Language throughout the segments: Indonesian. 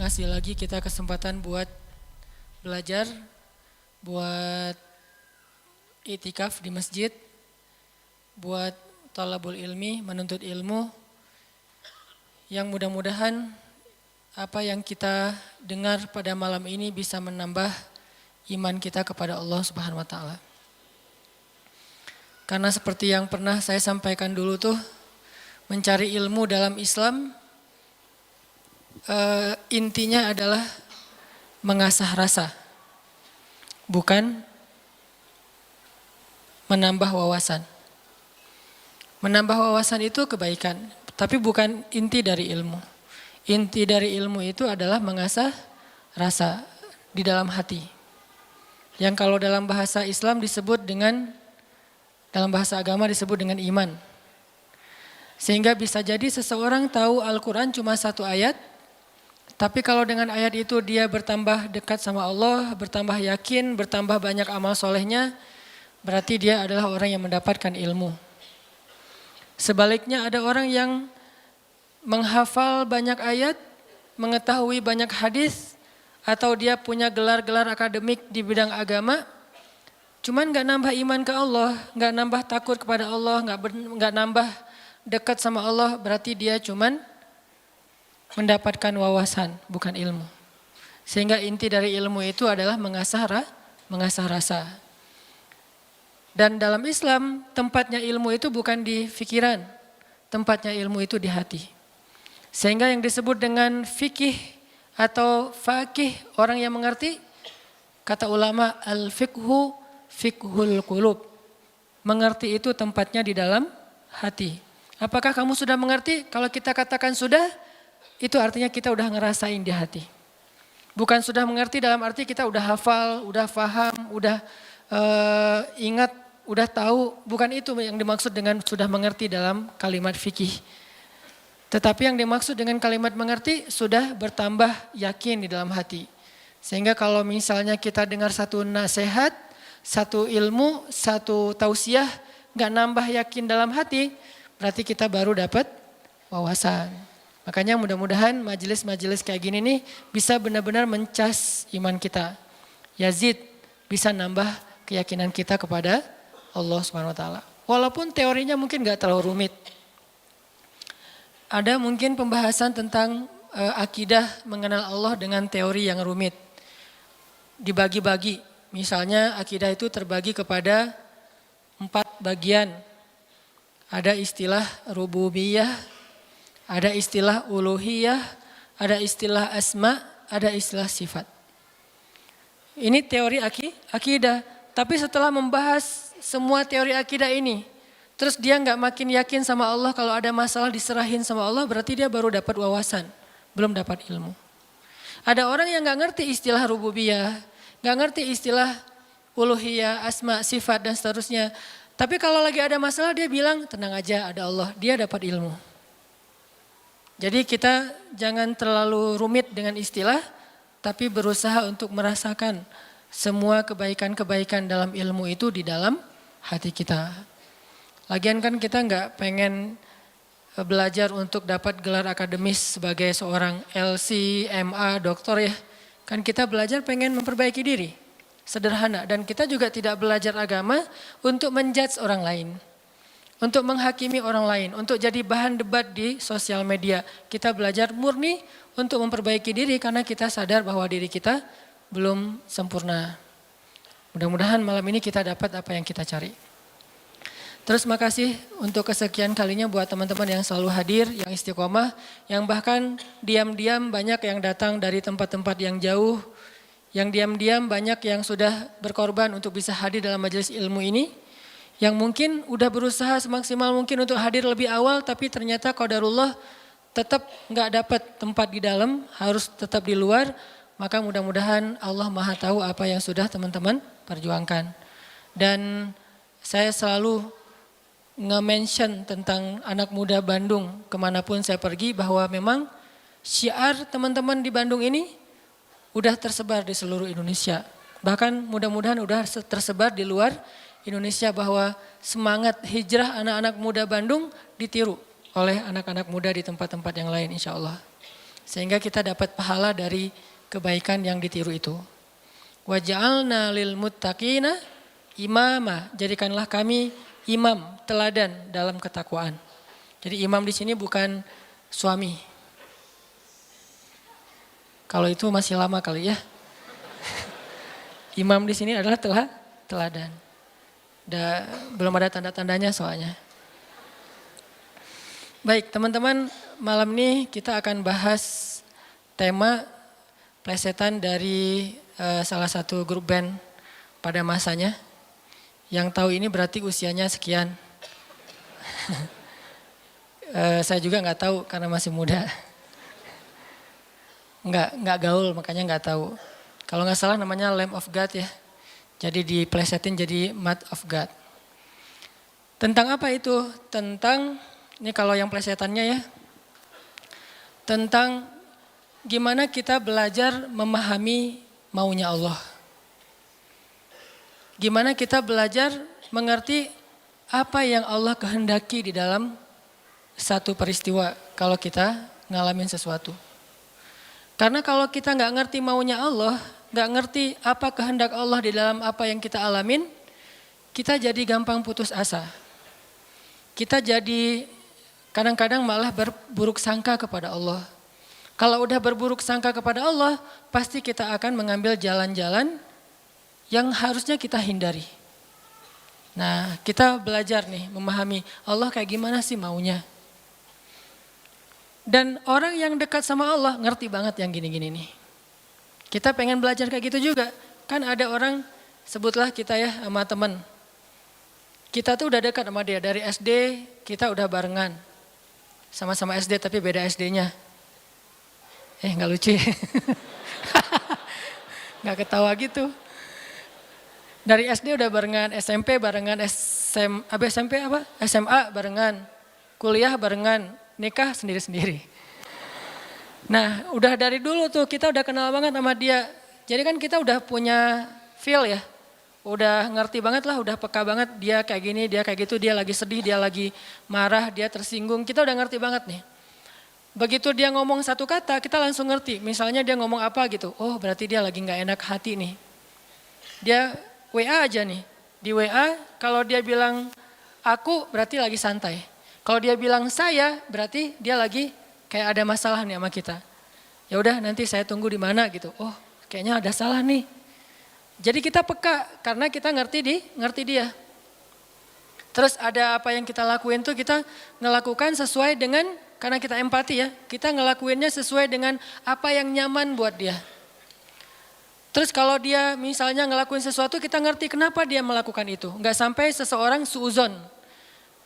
ngasih lagi kita kesempatan buat belajar, buat itikaf di masjid, buat thalabul ilmi, menuntut ilmu, yang mudah-mudahan apa yang kita dengar pada malam ini bisa menambah iman kita kepada Allah Subhanahu wa taala. Karena seperti yang pernah saya sampaikan dulu tuh, mencari ilmu dalam Islam intinya adalah mengasah rasa, bukan menambah wawasan. Menambah wawasan itu kebaikan, tapi bukan inti dari ilmu. Inti dari ilmu itu adalah mengasah rasa di dalam hati. Yang kalau dalam bahasa Islam disebut dengan, dalam bahasa agama disebut dengan iman. Sehingga bisa jadi seseorang tahu Al-Quran cuma satu ayat, tapi kalau dengan ayat itu dia bertambah dekat sama Allah, bertambah yakin, bertambah banyak amal solehnya, berarti dia adalah orang yang mendapatkan ilmu. Sebaliknya ada orang yang menghafal banyak ayat, mengetahui banyak hadis, atau dia punya gelar-gelar akademik di bidang agama, cuman gak nambah iman ke Allah, gak nambah takut kepada Allah, gak nambah dekat sama Allah, berarti dia cuman mendapatkan wawasan, bukan ilmu. Sehingga inti dari ilmu itu adalah mengasah rasa. Dan dalam Islam, tempatnya ilmu itu bukan di pikiran, tempatnya ilmu itu di hati. Sehingga yang disebut dengan fikih atau faqih, orang yang mengerti, kata ulama, al-fiqhu fiqhul qulub. Mengerti itu tempatnya di dalam hati. Apakah kamu sudah mengerti? Kalau kita katakan sudah, itu artinya kita udah ngerasain di hati. Bukan sudah mengerti dalam arti kita udah hafal, udah paham, udah ingat, udah tahu. Bukan itu yang dimaksud dengan sudah mengerti dalam kalimat fikih. Tetapi yang dimaksud dengan kalimat mengerti sudah bertambah yakin di dalam hati. Sehingga kalau misalnya kita dengar satu nasihat, satu ilmu, satu tausiah, gak nambah yakin dalam hati, berarti kita baru dapat wawasan. Makanya mudah-mudahan majelis-majelis kayak gini nih bisa benar-benar mencas iman kita. Yazid bisa nambah keyakinan kita kepada Allah Subhanahu wa taala. Walaupun teorinya mungkin gak terlalu rumit. Ada mungkin pembahasan tentang akidah mengenal Allah dengan teori yang rumit. Dibagi-bagi. Misalnya akidah itu terbagi kepada 4 bagian. Ada istilah rububiyah, ada istilah uluhiyah, ada istilah asma, ada istilah sifat. Ini teori akidah. Tapi setelah membahas semua teori akidah ini, terus dia gak makin yakin sama Allah, kalau ada masalah diserahin sama Allah, berarti dia baru dapat wawasan, belum dapat ilmu. Ada orang yang gak ngerti istilah rububiyah, gak ngerti istilah uluhiyah, asma, sifat dan seterusnya. Tapi kalau lagi ada masalah dia bilang tenang aja ada Allah, dia dapat ilmu. Jadi kita jangan terlalu rumit dengan istilah, tapi berusaha untuk merasakan semua kebaikan-kebaikan dalam ilmu itu di dalam hati kita. Lagian kan kita nggak pengen belajar untuk dapat gelar akademis sebagai seorang LC, MA, doktor ya. Kan kita belajar pengen memperbaiki diri, sederhana. Dan kita juga tidak belajar agama untuk menjudge orang lain. Untuk menghakimi orang lain, untuk jadi bahan debat di sosial media. Kita belajar murni untuk memperbaiki diri karena kita sadar bahwa diri kita belum sempurna. Mudah-mudahan malam ini kita dapat apa yang kita cari. Terus makasih untuk kesekian kalinya buat teman-teman yang selalu hadir, yang istiqomah, yang bahkan diam-diam banyak yang datang dari tempat-tempat yang jauh, yang diam-diam banyak yang sudah berkorban untuk bisa hadir dalam majelis ilmu ini. Yang mungkin udah berusaha semaksimal mungkin untuk hadir lebih awal, tapi ternyata qadarullah tetap gak dapat tempat di dalam, harus tetap di luar. Maka mudah-mudahan Allah Maha tahu apa yang sudah teman-teman perjuangkan. Dan saya selalu nge-mention tentang anak muda Bandung kemanapun saya pergi, bahwa memang syiar teman-teman di Bandung ini udah tersebar di seluruh Indonesia. Bahkan mudah-mudahan udah tersebar di luar Indonesia, bahwa semangat hijrah anak-anak muda Bandung ditiru oleh anak-anak muda di tempat-tempat yang lain insya Allah. Sehingga kita dapat pahala dari kebaikan yang ditiru itu. Wa ja'alna lil muttaqina imama. Jadikanlah kami imam, teladan dalam ketakwaan. Jadi imam di sini bukan suami. Kalau itu masih lama kali ya. Imam di sini adalah teladan. Belum ada tanda-tandanya soalnya. Baik teman-teman, malam ini kita akan bahas tema plesetan dari salah satu grup band pada masanya. Yang tahu ini berarti usianya sekian. Saya juga nggak tahu karena masih muda. Nggak gaul makanya nggak tahu. Kalau nggak salah namanya Lamb of God ya. Jadi diplesetin jadi Mud of God. Tentang apa itu? Tentang, ini kalau yang plesetannya ya. Tentang gimana kita belajar memahami maunya Allah. Gimana kita belajar mengerti apa yang Allah kehendaki di dalam satu peristiwa kalau kita ngalamin sesuatu. Karena kalau kita nggak ngerti maunya Allah, nggak ngerti apa kehendak Allah di dalam apa yang kita alamin, kita jadi gampang putus asa. Kita jadi kadang-kadang malah berburuk sangka kepada Allah. Kalau udah berburuk sangka kepada Allah, pasti kita akan mengambil jalan-jalan yang harusnya kita hindari. Nah, kita belajar nih memahami Allah kayak gimana sih maunya. Dan orang yang dekat sama Allah ngerti banget yang gini-gini nih. Kita pengen belajar kayak gitu juga. Kan ada orang, sebutlah kita ya sama teman. Kita tuh udah dekat sama dia. Dari SD kita udah barengan. Sama-sama SD tapi beda SD-nya. Gak lucu ya? Gak ketawa gitu. Dari SD udah barengan, SMP barengan, SMA barengan. Kuliah barengan, nikah sendiri-sendiri. Nah udah dari dulu tuh kita udah kenal banget sama dia. Jadi kan kita udah punya feel ya. Udah ngerti banget lah, udah peka banget dia kayak gini, dia kayak gitu, dia lagi sedih, dia lagi marah, dia tersinggung. Kita udah ngerti banget nih. Begitu dia ngomong satu kata kita langsung ngerti. Misalnya dia ngomong apa gitu, oh berarti dia lagi gak enak hati nih. Dia WA aja nih. Di WA kalau dia bilang aku berarti lagi santai. Kalau dia bilang saya berarti dia lagi kayak ada masalah nih sama kita. Ya udah nanti saya tunggu di mana gitu. Oh kayaknya ada salah nih. Jadi kita peka karena kita ngerti dia. Terus ada apa yang kita lakuin tuh kita ngelakukan sesuai dengan, karena kita empati ya. Kita ngelakuinnya sesuai dengan apa yang nyaman buat dia. Terus kalau dia misalnya ngelakuin sesuatu kita ngerti kenapa dia melakukan itu. Enggak sampai seseorang suuzon.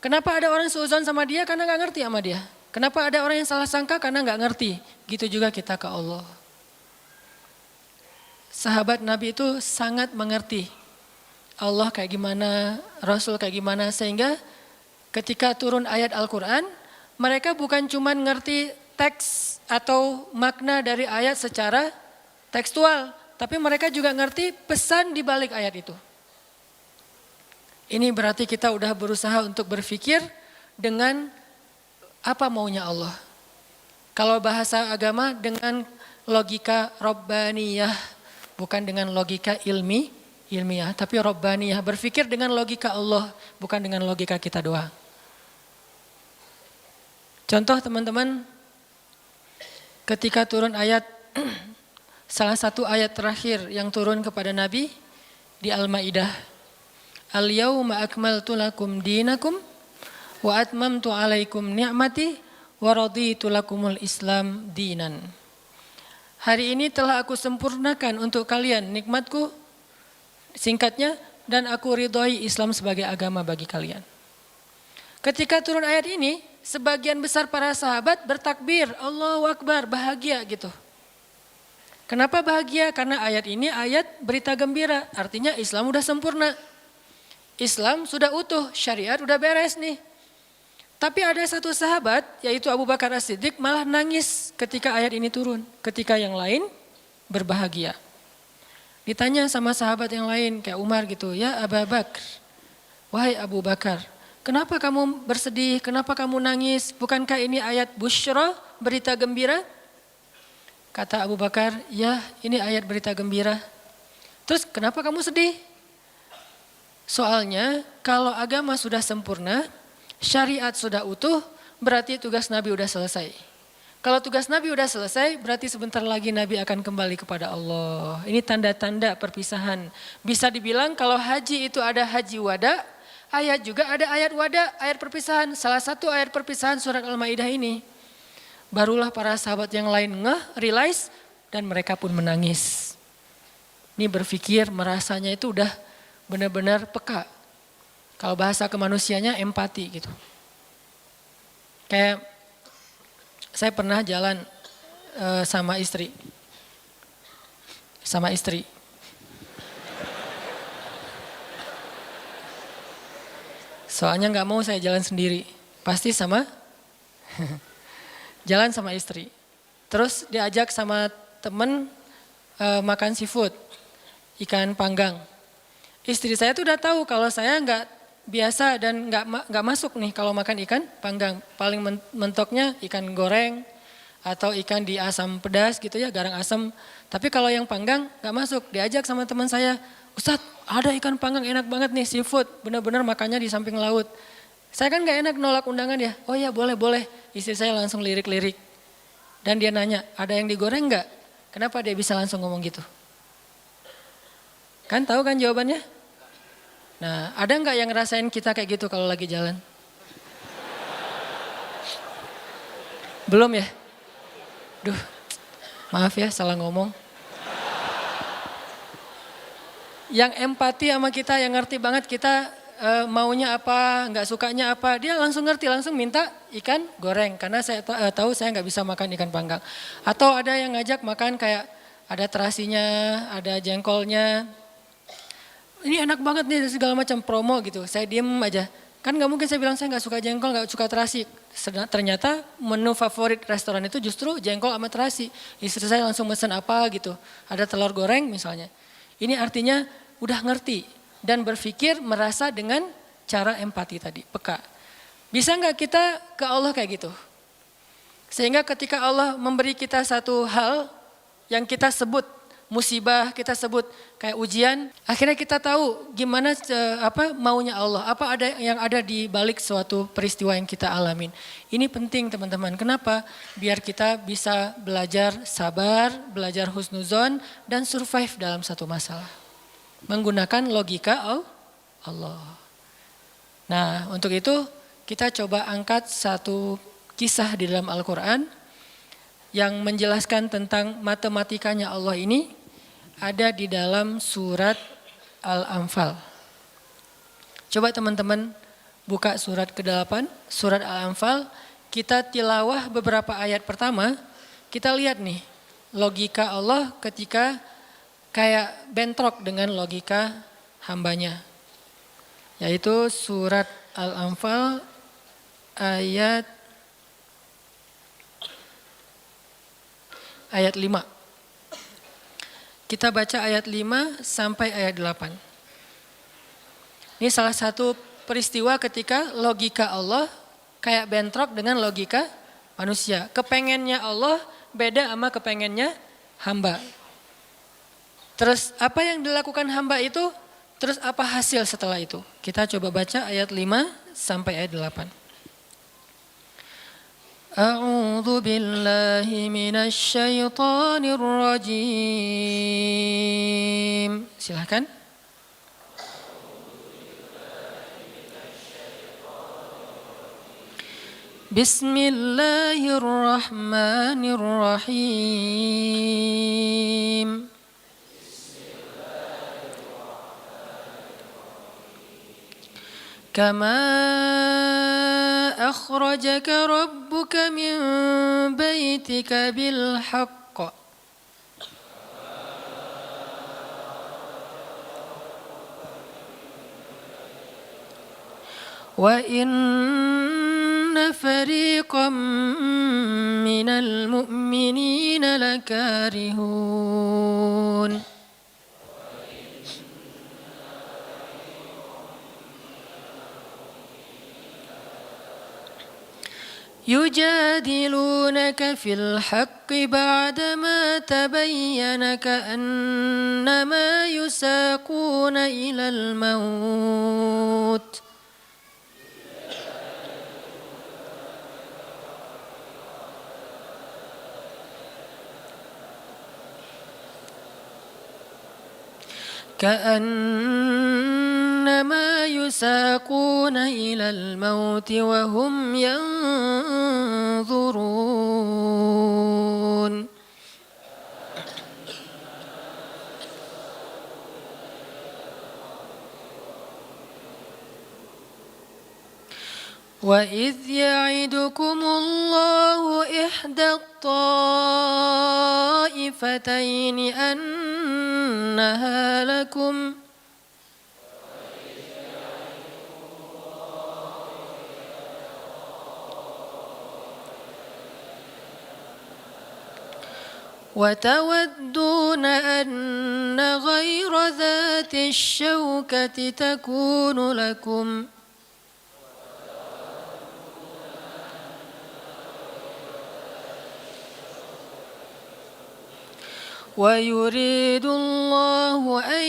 Kenapa ada orang suuzon sama dia? Karena gak ngerti sama dia. Kenapa ada orang yang salah sangka? Karena gak ngerti. Gitu juga kita ke Allah. Sahabat Nabi itu sangat mengerti Allah kayak gimana, Rasul kayak gimana. Sehingga ketika turun ayat Al-Quran, mereka bukan cuma ngerti teks atau makna dari ayat secara tekstual. Tapi mereka juga ngerti pesan di balik ayat itu. Ini berarti kita udah berusaha untuk berpikir dengan apa maunya Allah. Kalau bahasa agama dengan logika Rabbaniyah, bukan dengan logika ilmiah, tapi Rabbaniyah. Berpikir dengan logika Allah, bukan dengan logika kita doang. Contoh teman-teman, ketika turun ayat, salah satu ayat terakhir yang turun kepada Nabi di Al-Maidah. Al-yawma akmaltu lakum dinakum wa atmamtu alaikum ni'mati wa raditu lakumul Islam dinan. Hari ini telah aku sempurnakan untuk kalian nikmatku, singkatnya, dan aku ridhoi Islam sebagai agama bagi kalian. Ketika turun ayat ini, sebagian besar para sahabat bertakbir, Allahu Akbar, bahagia gitu. Kenapa bahagia? Karena ayat ini ayat berita gembira, artinya Islam udah sempurna. Islam sudah utuh, syariat udah beres nih. Tapi ada satu sahabat, yaitu Abu Bakar As-Siddiq, malah nangis ketika ayat ini turun. Ketika yang lain berbahagia. Ditanya sama sahabat yang lain, kayak Umar gitu, ya Abu Bakar, wahai Abu Bakar, kenapa kamu bersedih, kenapa kamu nangis? Bukankah ini ayat busyra, berita gembira? Kata Abu Bakar, ya ini ayat berita gembira. Terus kenapa kamu sedih? Soalnya kalau agama sudah sempurna, syariat sudah utuh, berarti tugas Nabi udah selesai. Kalau tugas Nabi udah selesai, berarti sebentar lagi Nabi akan kembali kepada Allah. Ini tanda-tanda perpisahan. Bisa dibilang kalau haji itu ada haji wada, ayat juga ada ayat wada, ayat perpisahan. Salah satu ayat perpisahan surat Al-Maidah ini. Barulah para sahabat yang lain realize dan mereka pun menangis. Ini berpikir merasanya itu udah benar-benar peka. Kalau bahasa kemanusianya empati gitu. Kayak saya pernah jalan sama istri. Soalnya nggak mau saya jalan sendiri. Pasti jalan sama istri. Terus diajak sama temen makan seafood, ikan panggang. Istri saya tuh udah tahu kalau saya nggak biasa dan nggak masuk nih kalau makan ikan panggang. Paling mentoknya ikan goreng atau ikan di asam pedas gitu ya, garang asam. Tapi kalau yang panggang nggak masuk. Diajak sama teman saya, Ustadz ada ikan panggang enak banget nih seafood. Benar-benar makannya di samping laut. Saya kan gak enak nolak undangan ya. Oh ya boleh. Istri saya langsung lirik-lirik. Dan dia nanya, ada yang digoreng gak? Kenapa dia bisa langsung ngomong gitu? Kan tahu kan jawabannya? Nah, ada gak yang ngerasain kita kayak gitu kalau lagi jalan? Belum ya? Duh, maaf ya salah ngomong. Yang empati sama kita, yang ngerti banget kita maunya apa, nggak sukanya apa, dia langsung ngerti, langsung minta ikan goreng. Karena saya tahu saya nggak bisa makan ikan panggang. Atau ada yang ngajak makan kayak ada terasinya, ada jengkolnya. Ini enak banget nih segala macam promo gitu. Saya diem aja. Kan nggak mungkin saya bilang saya nggak suka jengkol, nggak suka terasi. Ternyata menu favorit restoran itu justru jengkol sama terasi. Istri saya langsung mesen apa gitu. Ada telur goreng misalnya. Ini artinya udah ngerti. Dan berpikir merasa dengan cara empati tadi, peka. Bisa nggak kita ke Allah kayak gitu? Sehingga ketika Allah memberi kita satu hal yang kita sebut musibah, kita sebut kayak ujian, akhirnya kita tahu gimana maunya Allah, apa ada yang ada di balik suatu peristiwa yang kita alamin. Ini penting teman-teman. Kenapa? Biar kita bisa belajar sabar, belajar husnuzon dan survive dalam satu masalah. Menggunakan logika Allah. Nah, untuk itu kita coba angkat satu kisah di dalam Al-Quran yang menjelaskan tentang matematikanya Allah ini ada di dalam surat Al-Anfal. Coba teman-teman buka surat ke-8, surat Al-Anfal, kita tilawah beberapa ayat pertama, kita lihat nih logika Allah ketika kayak bentrok dengan logika hambanya. Yaitu surat Al-Anfal ayat 5. Kita baca ayat 5 sampai ayat 8. Ini salah satu peristiwa ketika logika Allah kayak bentrok dengan logika manusia. Kepengennya Allah beda sama kepengennya hamba. Terus apa yang dilakukan hamba itu, terus apa hasil setelah itu? Kita coba baca ayat 5 sampai ayat 8. A'udzu billahi minasy syaithanir rajim. Silakan. Bismillahirrahmanirrahim. كما أخرجك ربك من بيتك بالحق وإن فريقا من المؤمنين لكارهون يجادلونك في الحق بعدما تبين كأنما يساقون إلى الموت كأنما يساقون إلى الموت وهم ينظرون وإذ يعدكم الله إحدى الطائفتين أنها لكم وتودون أن غير ذات الشوكة تكون لكم ويريد الله أن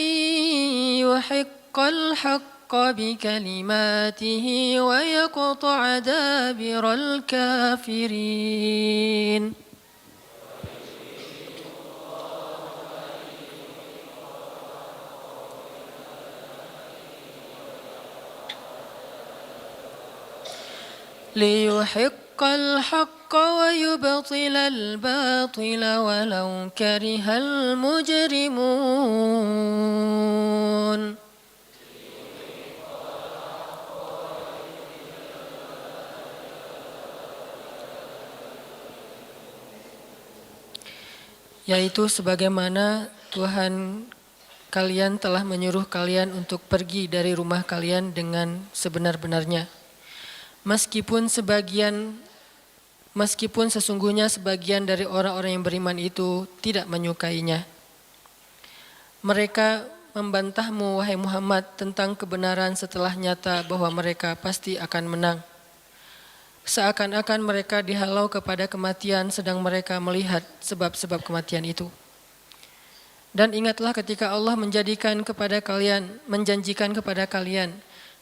يحق الحق بكلماته ويقطع دابر الكافرين ليحق الحق ويبطل الباطل ولو كره المجرمون yaitu sebagaimana Tuhan kalian telah menyuruh kalian untuk pergi dari rumah kalian dengan sebenar-benarnya. Meskipun sesungguhnya sebagian dari orang-orang yang beriman itu tidak menyukainya. Mereka membantahmu wahai Muhammad tentang kebenaran setelah nyata bahwa mereka pasti akan menang. Seakan-akan mereka dihalau kepada kematian sedang mereka melihat sebab-sebab kematian itu. Dan ingatlah ketika Allah menjanjikan kepada kalian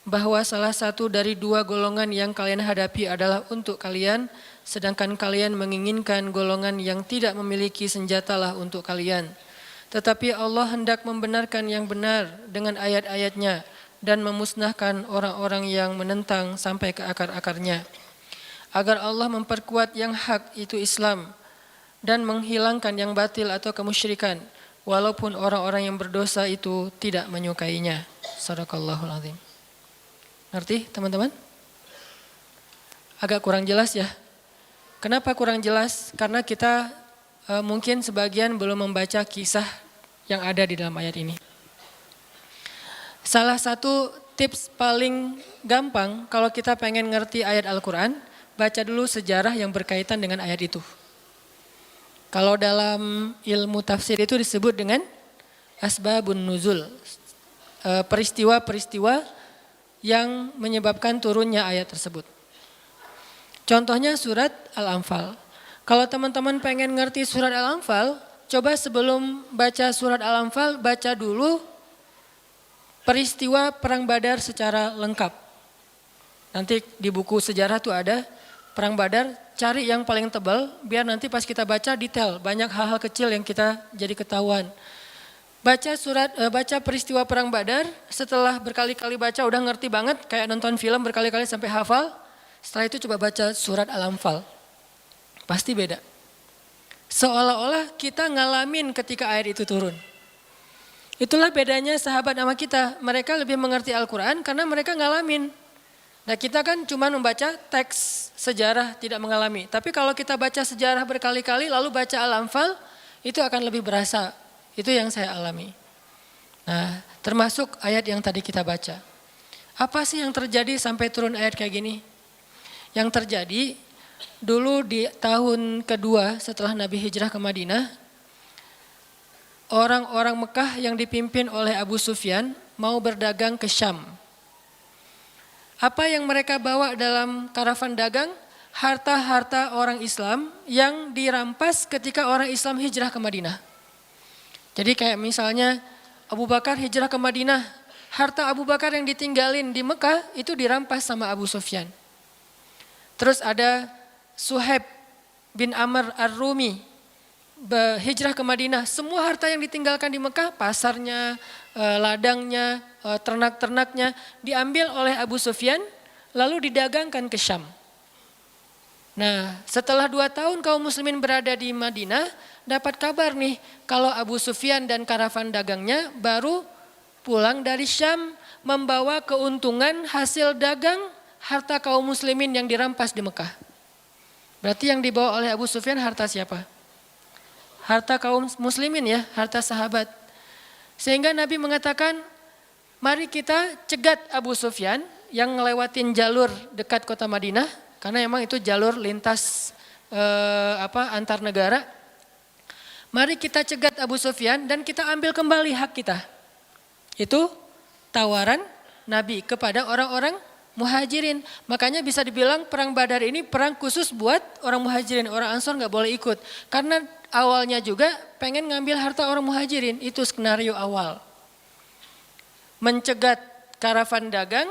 bahwa salah satu dari dua golongan yang kalian hadapi adalah untuk kalian, sedangkan kalian menginginkan golongan yang tidak memiliki senjatalah untuk kalian. Tetapi Allah hendak membenarkan yang benar dengan ayat-ayatnya dan memusnahkan orang-orang yang menentang sampai ke akar-akarnya. Agar Allah memperkuat yang hak itu Islam dan menghilangkan yang batil atau kemusyrikan, walaupun orang-orang yang berdosa itu tidak menyukainya. Shadaqallahul azim. Ngerti teman-teman? Agak kurang jelas ya. Kenapa kurang jelas? Karena kita mungkin sebagian belum membaca kisah yang ada di dalam ayat ini. Salah satu tips paling gampang kalau kita pengen ngerti ayat Al-Quran, baca dulu sejarah yang berkaitan dengan ayat itu. Kalau dalam ilmu tafsir itu disebut dengan asbabun nuzul. Peristiwa-peristiwa yang menyebabkan turunnya ayat tersebut. Contohnya surat Al-Anfal. Kalau teman-teman pengen ngerti surat Al-Anfal, coba sebelum baca surat Al-Anfal, baca dulu peristiwa Perang Badar secara lengkap. Nanti di buku sejarah tuh ada Perang Badar, cari yang paling tebal, biar nanti pas kita baca detail, banyak hal-hal kecil yang kita jadi ketahuan. Baca peristiwa Perang Badar, setelah berkali-kali baca udah ngerti banget, kayak nonton film berkali-kali sampai hafal. Setelah itu coba baca surat Al-Anfal. Pasti beda. Seolah-olah kita ngalamin ketika ayat itu turun. Itulah bedanya sahabat sama kita. Mereka lebih mengerti Al-Quran karena mereka ngalamin. Nah kita kan cuma membaca teks sejarah, tidak mengalami. Tapi kalau kita baca sejarah berkali-kali lalu baca Al-Anfal, itu akan lebih berasa. Itu yang saya alami. Nah, termasuk ayat yang tadi kita baca. Apa sih yang terjadi sampai turun ayat kayak gini? Yang terjadi dulu di tahun kedua setelah Nabi hijrah ke Madinah, orang-orang Mekah yang dipimpin oleh Abu Sufyan mau berdagang ke Syam. Apa yang mereka bawa dalam karavan dagang? harta-harta orang Islam yang dirampas ketika orang Islam hijrah ke Madinah. Jadi kayak misalnya Abu Bakar hijrah ke Madinah, harta Abu Bakar yang ditinggalin di Mekah itu dirampas sama Abu Sufyan. Terus ada Suhaib bin Amr Ar-Rumi hijrah ke Madinah, semua harta yang ditinggalkan di Mekah, pasarnya, ladangnya, ternak-ternaknya diambil oleh Abu Sufyan lalu didagangkan ke Syam. Nah, setelah 2 tahun kaum muslimin berada di Madinah, dapat kabar nih kalau Abu Sufyan dan karavan dagangnya baru pulang dari Syam membawa keuntungan hasil dagang harta kaum muslimin yang dirampas di Mekah. Berarti yang dibawa oleh Abu Sufyan harta siapa? Harta kaum muslimin ya, harta sahabat. Sehingga Nabi mengatakan, mari kita cegat Abu Sufyan yang ngelewatin jalur dekat kota Madinah. Karena emang itu jalur lintas antar negara. Mari kita cegat Abu Sufyan dan kita ambil kembali hak kita. Itu tawaran Nabi kepada orang-orang Muhajirin. Makanya bisa dibilang perang Badar ini perang khusus buat orang Muhajirin. Orang Ansor gak boleh ikut. Karena awalnya juga pengen ngambil harta orang Muhajirin. Itu skenario awal. Mencegat karavan dagang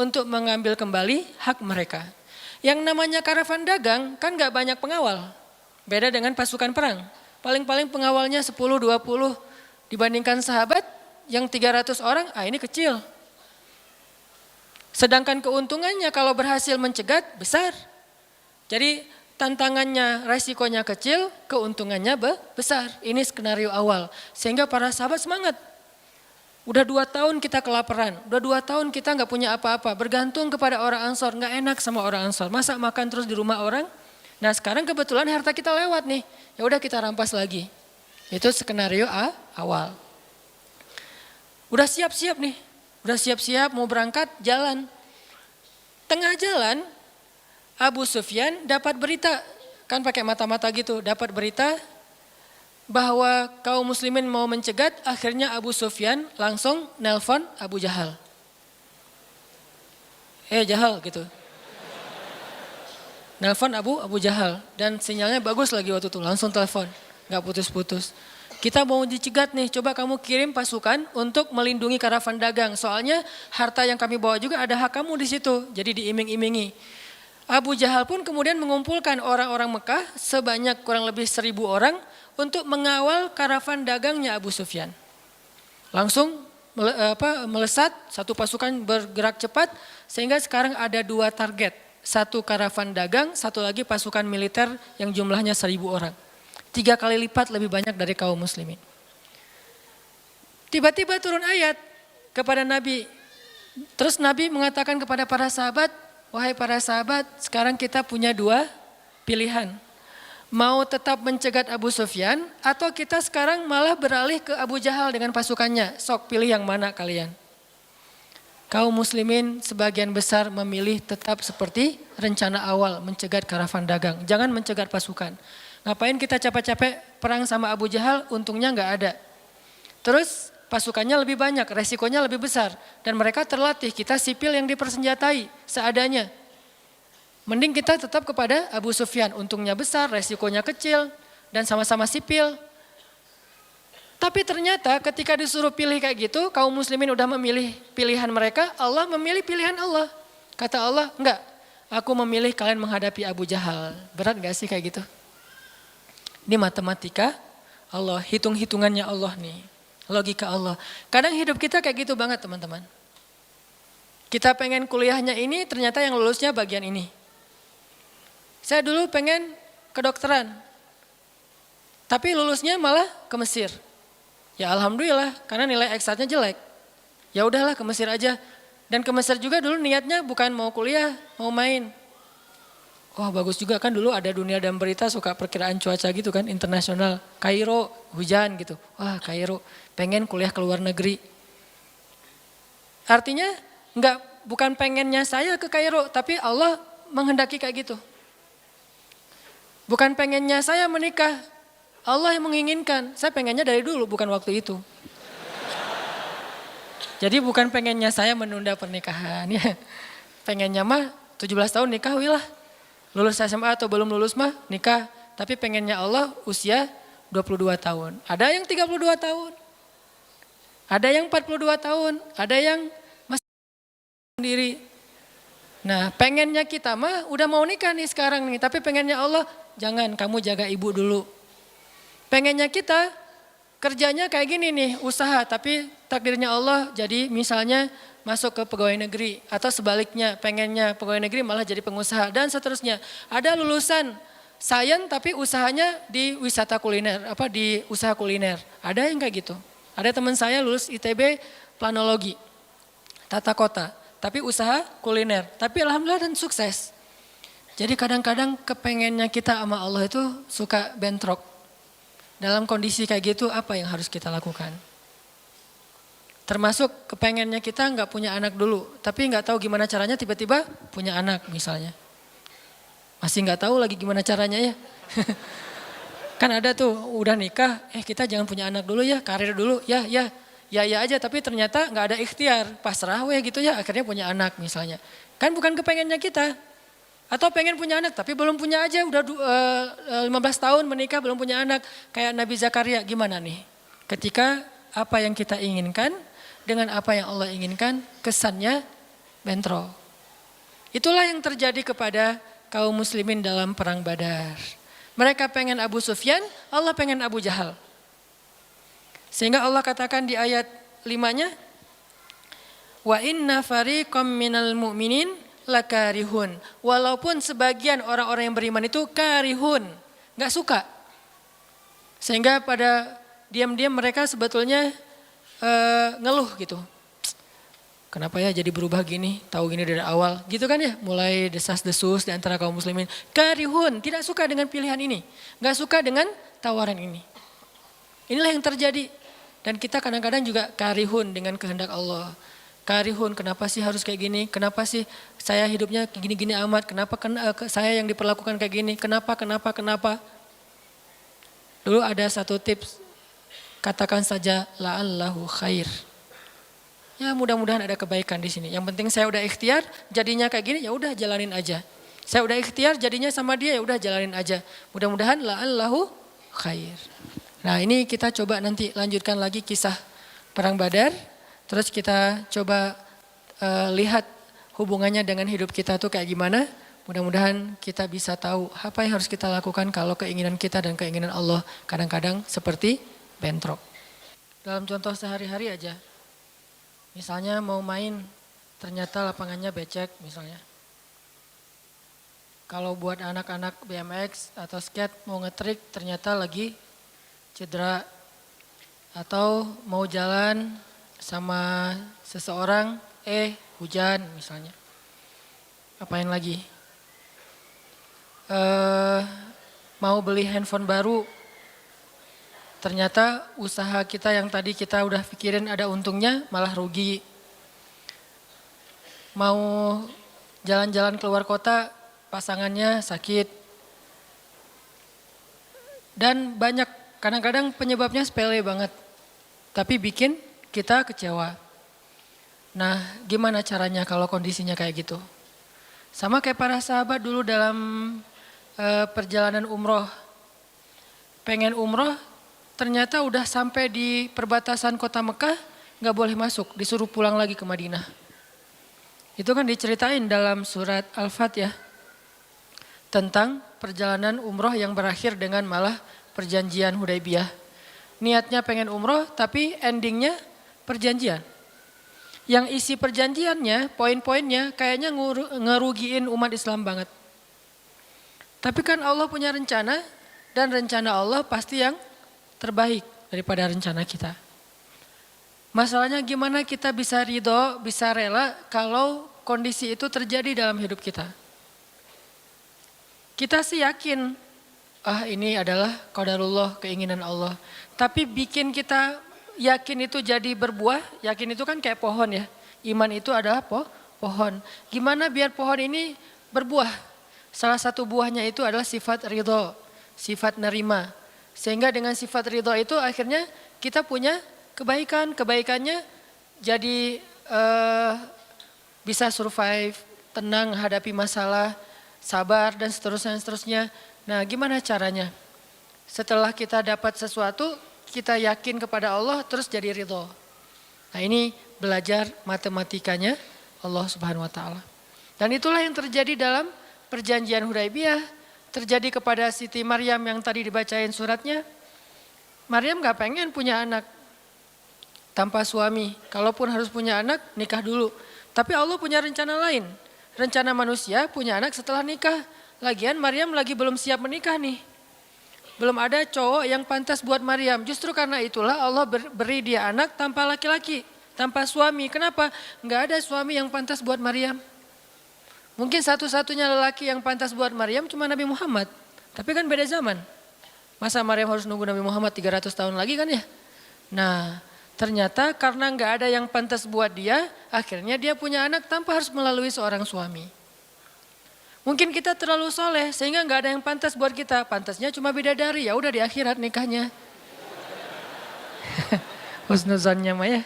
untuk mengambil kembali hak mereka. Yang namanya karavan dagang kan gak banyak pengawal. Beda dengan pasukan perang. Paling-paling pengawalnya 10-20 dibandingkan sahabat yang 300 orang, ini kecil. Sedangkan keuntungannya kalau berhasil mencegat besar. Jadi tantangannya, resikonya kecil, keuntungannya besar. Ini skenario awal. Sehingga para sahabat semangat. Udah 2 tahun kita kelaparan, udah 2 tahun kita gak punya apa-apa, bergantung kepada orang Ansor, gak enak sama orang Ansor, masa makan terus di rumah orang. Nah sekarang kebetulan harta kita lewat nih, ya udah kita rampas lagi. Itu skenario awal. Udah siap-siap nih, udah siap-siap mau berangkat jalan. Tengah jalan Abu Sufyan dapat berita, kan pakai mata-mata gitu, dapat berita bahwa kaum muslimin mau mencegat, akhirnya Abu Sufyan langsung nelpon Abu Jahal. Jahal gitu. Nelpon Abu Jahal dan sinyalnya bagus lagi waktu itu, langsung telepon, gak putus-putus. Kita mau dicegat nih, coba kamu kirim pasukan untuk melindungi karavan dagang. Soalnya harta yang kami bawa juga ada hak kamu di situ, jadi diiming-imingi. Abu Jahal pun kemudian mengumpulkan orang-orang Mekah sebanyak kurang lebih 1.000 orang untuk mengawal karavan dagangnya Abu Sufyan. Langsung melesat, satu pasukan bergerak cepat sehingga sekarang ada 2 target. Satu karavan dagang, satu lagi pasukan militer yang jumlahnya 1.000 orang. 3 kali lipat lebih banyak dari kaum muslimin. Tiba-tiba turun ayat kepada Nabi. Terus Nabi mengatakan kepada para sahabat, wahai para sahabat, sekarang kita punya 2 pilihan. Mau tetap mencegat Abu Sufyan atau kita sekarang malah beralih ke Abu Jahal dengan pasukannya. Sok pilih yang mana kalian. Kaum muslimin sebagian besar memilih tetap seperti rencana awal mencegat karavan dagang. Jangan mencegat pasukan. Ngapain kita capek-capek perang sama Abu Jahal, untungnya nggak ada. Terus pasukannya lebih banyak, resikonya lebih besar. Dan mereka terlatih, kita sipil yang dipersenjatai seadanya. Mending kita tetap kepada Abu Sufyan, untungnya besar, resikonya kecil, dan sama-sama sipil. Tapi ternyata ketika disuruh pilih kayak gitu, kaum muslimin udah memilih pilihan mereka, Allah memilih pilihan Allah. Kata Allah, enggak, aku memilih kalian menghadapi Abu Jahal. Berat gak sih kayak gitu? Ini matematika Allah, hitung-hitungannya Allah nih, logika Allah. Kadang hidup kita kayak gitu banget teman-teman. Kita pengen kuliahnya ini, ternyata yang lulusnya bagian ini. Saya dulu pengen kedokteran, tapi lulusnya malah ke Mesir. Ya alhamdulillah, karena nilai eksatnya jelek. Ya udahlah ke Mesir aja. Dan ke Mesir juga dulu niatnya bukan mau kuliah, mau main. Wah bagus juga kan dulu ada Dunia dan Berita suka perkiraan cuaca gitu kan, internasional. Kairo hujan gitu. Wah Kairo, pengen kuliah ke luar negeri. Artinya bukan pengennya saya ke Kairo, tapi Allah menghendaki kayak gitu. Bukan pengennya saya menikah, Allah yang menginginkan. Saya pengennya dari dulu, bukan waktu itu. Jadi bukan pengennya saya menunda pernikahan. Ya. Pengennya mah 17 tahun nikah, wilah. Lulus SMA atau belum lulus mah nikah. Tapi pengennya Allah usia 22 tahun. Ada yang 32 tahun. Ada yang 42 tahun. Ada yang masih sendiri. Nah pengennya kita mah udah mau nikah nih sekarang nih. Tapi pengennya Allah jangan, kamu jaga ibu dulu. Pengennya kita kerjanya kayak gini nih, usaha. Tapi takdirnya Allah jadi misalnya masuk ke pegawai negeri. Atau sebaliknya pengennya pegawai negeri malah jadi pengusaha. Dan seterusnya. Ada lulusan sains tapi usahanya di wisata kuliner. Di usaha kuliner. Ada yang kayak gitu. Ada teman saya lulus ITB planologi. Tata kota. Tapi usaha kuliner. Tapi alhamdulillah dan sukses. Jadi kadang-kadang kepengennya kita sama Allah itu suka bentrok. Dalam kondisi kayak gitu apa yang harus kita lakukan? Termasuk kepengennya kita nggak punya anak dulu. Tapi nggak tahu gimana caranya tiba-tiba punya anak misalnya. Masih nggak tahu lagi gimana caranya ya. Kan ada tuh udah nikah, kita jangan punya anak dulu ya, karir dulu, ya aja. Tapi ternyata nggak ada ikhtiar, pasrah gitu ya, akhirnya punya anak misalnya. Kan bukan kepengennya kita. Atau pengen punya anak tapi belum punya aja, udah 15 tahun menikah belum punya anak. Kayak Nabi Zakaria gimana nih? Ketika apa yang kita inginkan dengan apa yang Allah inginkan kesannya bentrok. Itulah yang terjadi kepada kaum muslimin dalam perang Badar. Mereka pengen Abu Sufyan, Allah pengen Abu Jahal. Sehingga Allah katakan di ayat 5-nya, wa inna fariqam minal mu'minin lakarihun. Walaupun sebagian orang-orang yang beriman itu karihun, gak suka. Sehingga pada diam-diam mereka sebetulnya ngeluh gitu. Kenapa ya jadi berubah gini, tahu gini dari awal, gitu kan ya. Mulai desas-desus di antara kaum muslimin. Karihun, tidak suka dengan pilihan ini. Gak suka dengan tawaran ini. Inilah yang terjadi. Dan kita kadang-kadang juga karihun dengan kehendak Allah. Karihun, kenapa sih harus kayak gini? Kenapa sih saya hidupnya gini-gini amat? Kenapa saya yang diperlakukan kayak gini? Kenapa? Dulu ada satu tips, katakan saja la'allahu khair. Ya mudah-mudahan ada kebaikan di sini. Yang penting saya udah ikhtiar, jadinya kayak gini, ya udah jalanin aja. Saya udah ikhtiar, jadinya sama dia, ya udah jalanin aja. Mudah-mudahan la'allahu khair. Nah ini kita coba nanti lanjutkan lagi kisah perang Badar. Terus kita coba lihat hubungannya dengan hidup kita tuh kayak gimana. Mudah-mudahan kita bisa tahu apa yang harus kita lakukan kalau keinginan kita dan keinginan Allah kadang-kadang seperti bentrok. Dalam contoh sehari-hari aja. Misalnya mau main, ternyata lapangannya becek misalnya. Kalau buat anak-anak BMX atau skate mau ngetrik ternyata lagi cedera. Atau mau jalan sama seseorang, hujan misalnya. Apain lagi? Mau beli handphone baru. Ternyata usaha kita yang tadi kita udah pikirin ada untungnya malah rugi. Mau jalan-jalan keluar kota pasangannya sakit. Dan banyak kadang-kadang penyebabnya sepele banget. Tapi bikin kita kecewa. Nah gimana caranya kalau kondisinya kayak gitu? Sama kayak para sahabat dulu dalam perjalanan umroh. Pengen umroh. Ternyata udah sampai di perbatasan kota Mekah, gak boleh masuk, disuruh pulang lagi ke Madinah. Itu kan diceritain dalam surat Al-Fat ya. Tentang perjalanan umroh yang berakhir dengan malah perjanjian Hudaybiyah. Niatnya pengen umroh tapi endingnya perjanjian. Yang isi perjanjiannya, poin-poinnya kayaknya ngerugiin umat Islam banget. Tapi kan Allah punya rencana dan rencana Allah pasti yang terbaik daripada rencana kita. Masalahnya gimana kita bisa ridho, bisa rela kalau kondisi itu terjadi dalam hidup kita. Kita sih yakin, ini adalah qadarullah, keinginan Allah. Tapi bikin kita yakin itu jadi berbuah, yakin itu kan kayak pohon ya. Iman itu adalah pohon. Gimana biar pohon ini berbuah? Salah satu buahnya itu adalah sifat ridho, sifat nerima. Sehingga dengan sifat ridho itu akhirnya kita punya kebaikan. Kebaikannya jadi bisa survive, tenang hadapi masalah. sabar dan seterusnya. Nah, gimana caranya? Setelah kita dapat sesuatu, kita yakin kepada Allah terus jadi ridho. Nah, ini belajar matematikanya Allah Subhanahu wa taala. Dan itulah yang terjadi dalam perjanjian Hudaibiyah, terjadi kepada Siti Maryam yang tadi dibacain suratnya. Maryam gak pengen punya anak tanpa suami. Kalaupun harus punya anak, nikah dulu. Tapi Allah punya rencana lain. Rencana manusia punya anak setelah nikah. Lagian Maryam lagi belum siap menikah nih. Belum ada cowok yang pantas buat Maryam. Justru karena itulah Allah beri dia anak tanpa laki-laki, tanpa suami. Kenapa? Gak ada suami yang pantas buat Maryam. Mungkin satu-satunya lelaki yang pantas buat Maryam cuma Nabi Muhammad. Tapi kan beda zaman. Masa Maryam harus nunggu Nabi Muhammad 300 tahun lagi kan ya? Nah, ternyata karena nggak ada yang pantas buat dia, akhirnya dia punya anak tanpa harus melalui seorang suami. Mungkin kita terlalu soleh sehingga nggak ada yang pantas buat kita. Pantasnya cuma bidadari, ya udah di akhirat nikahnya. Husnuzonnya mah ya.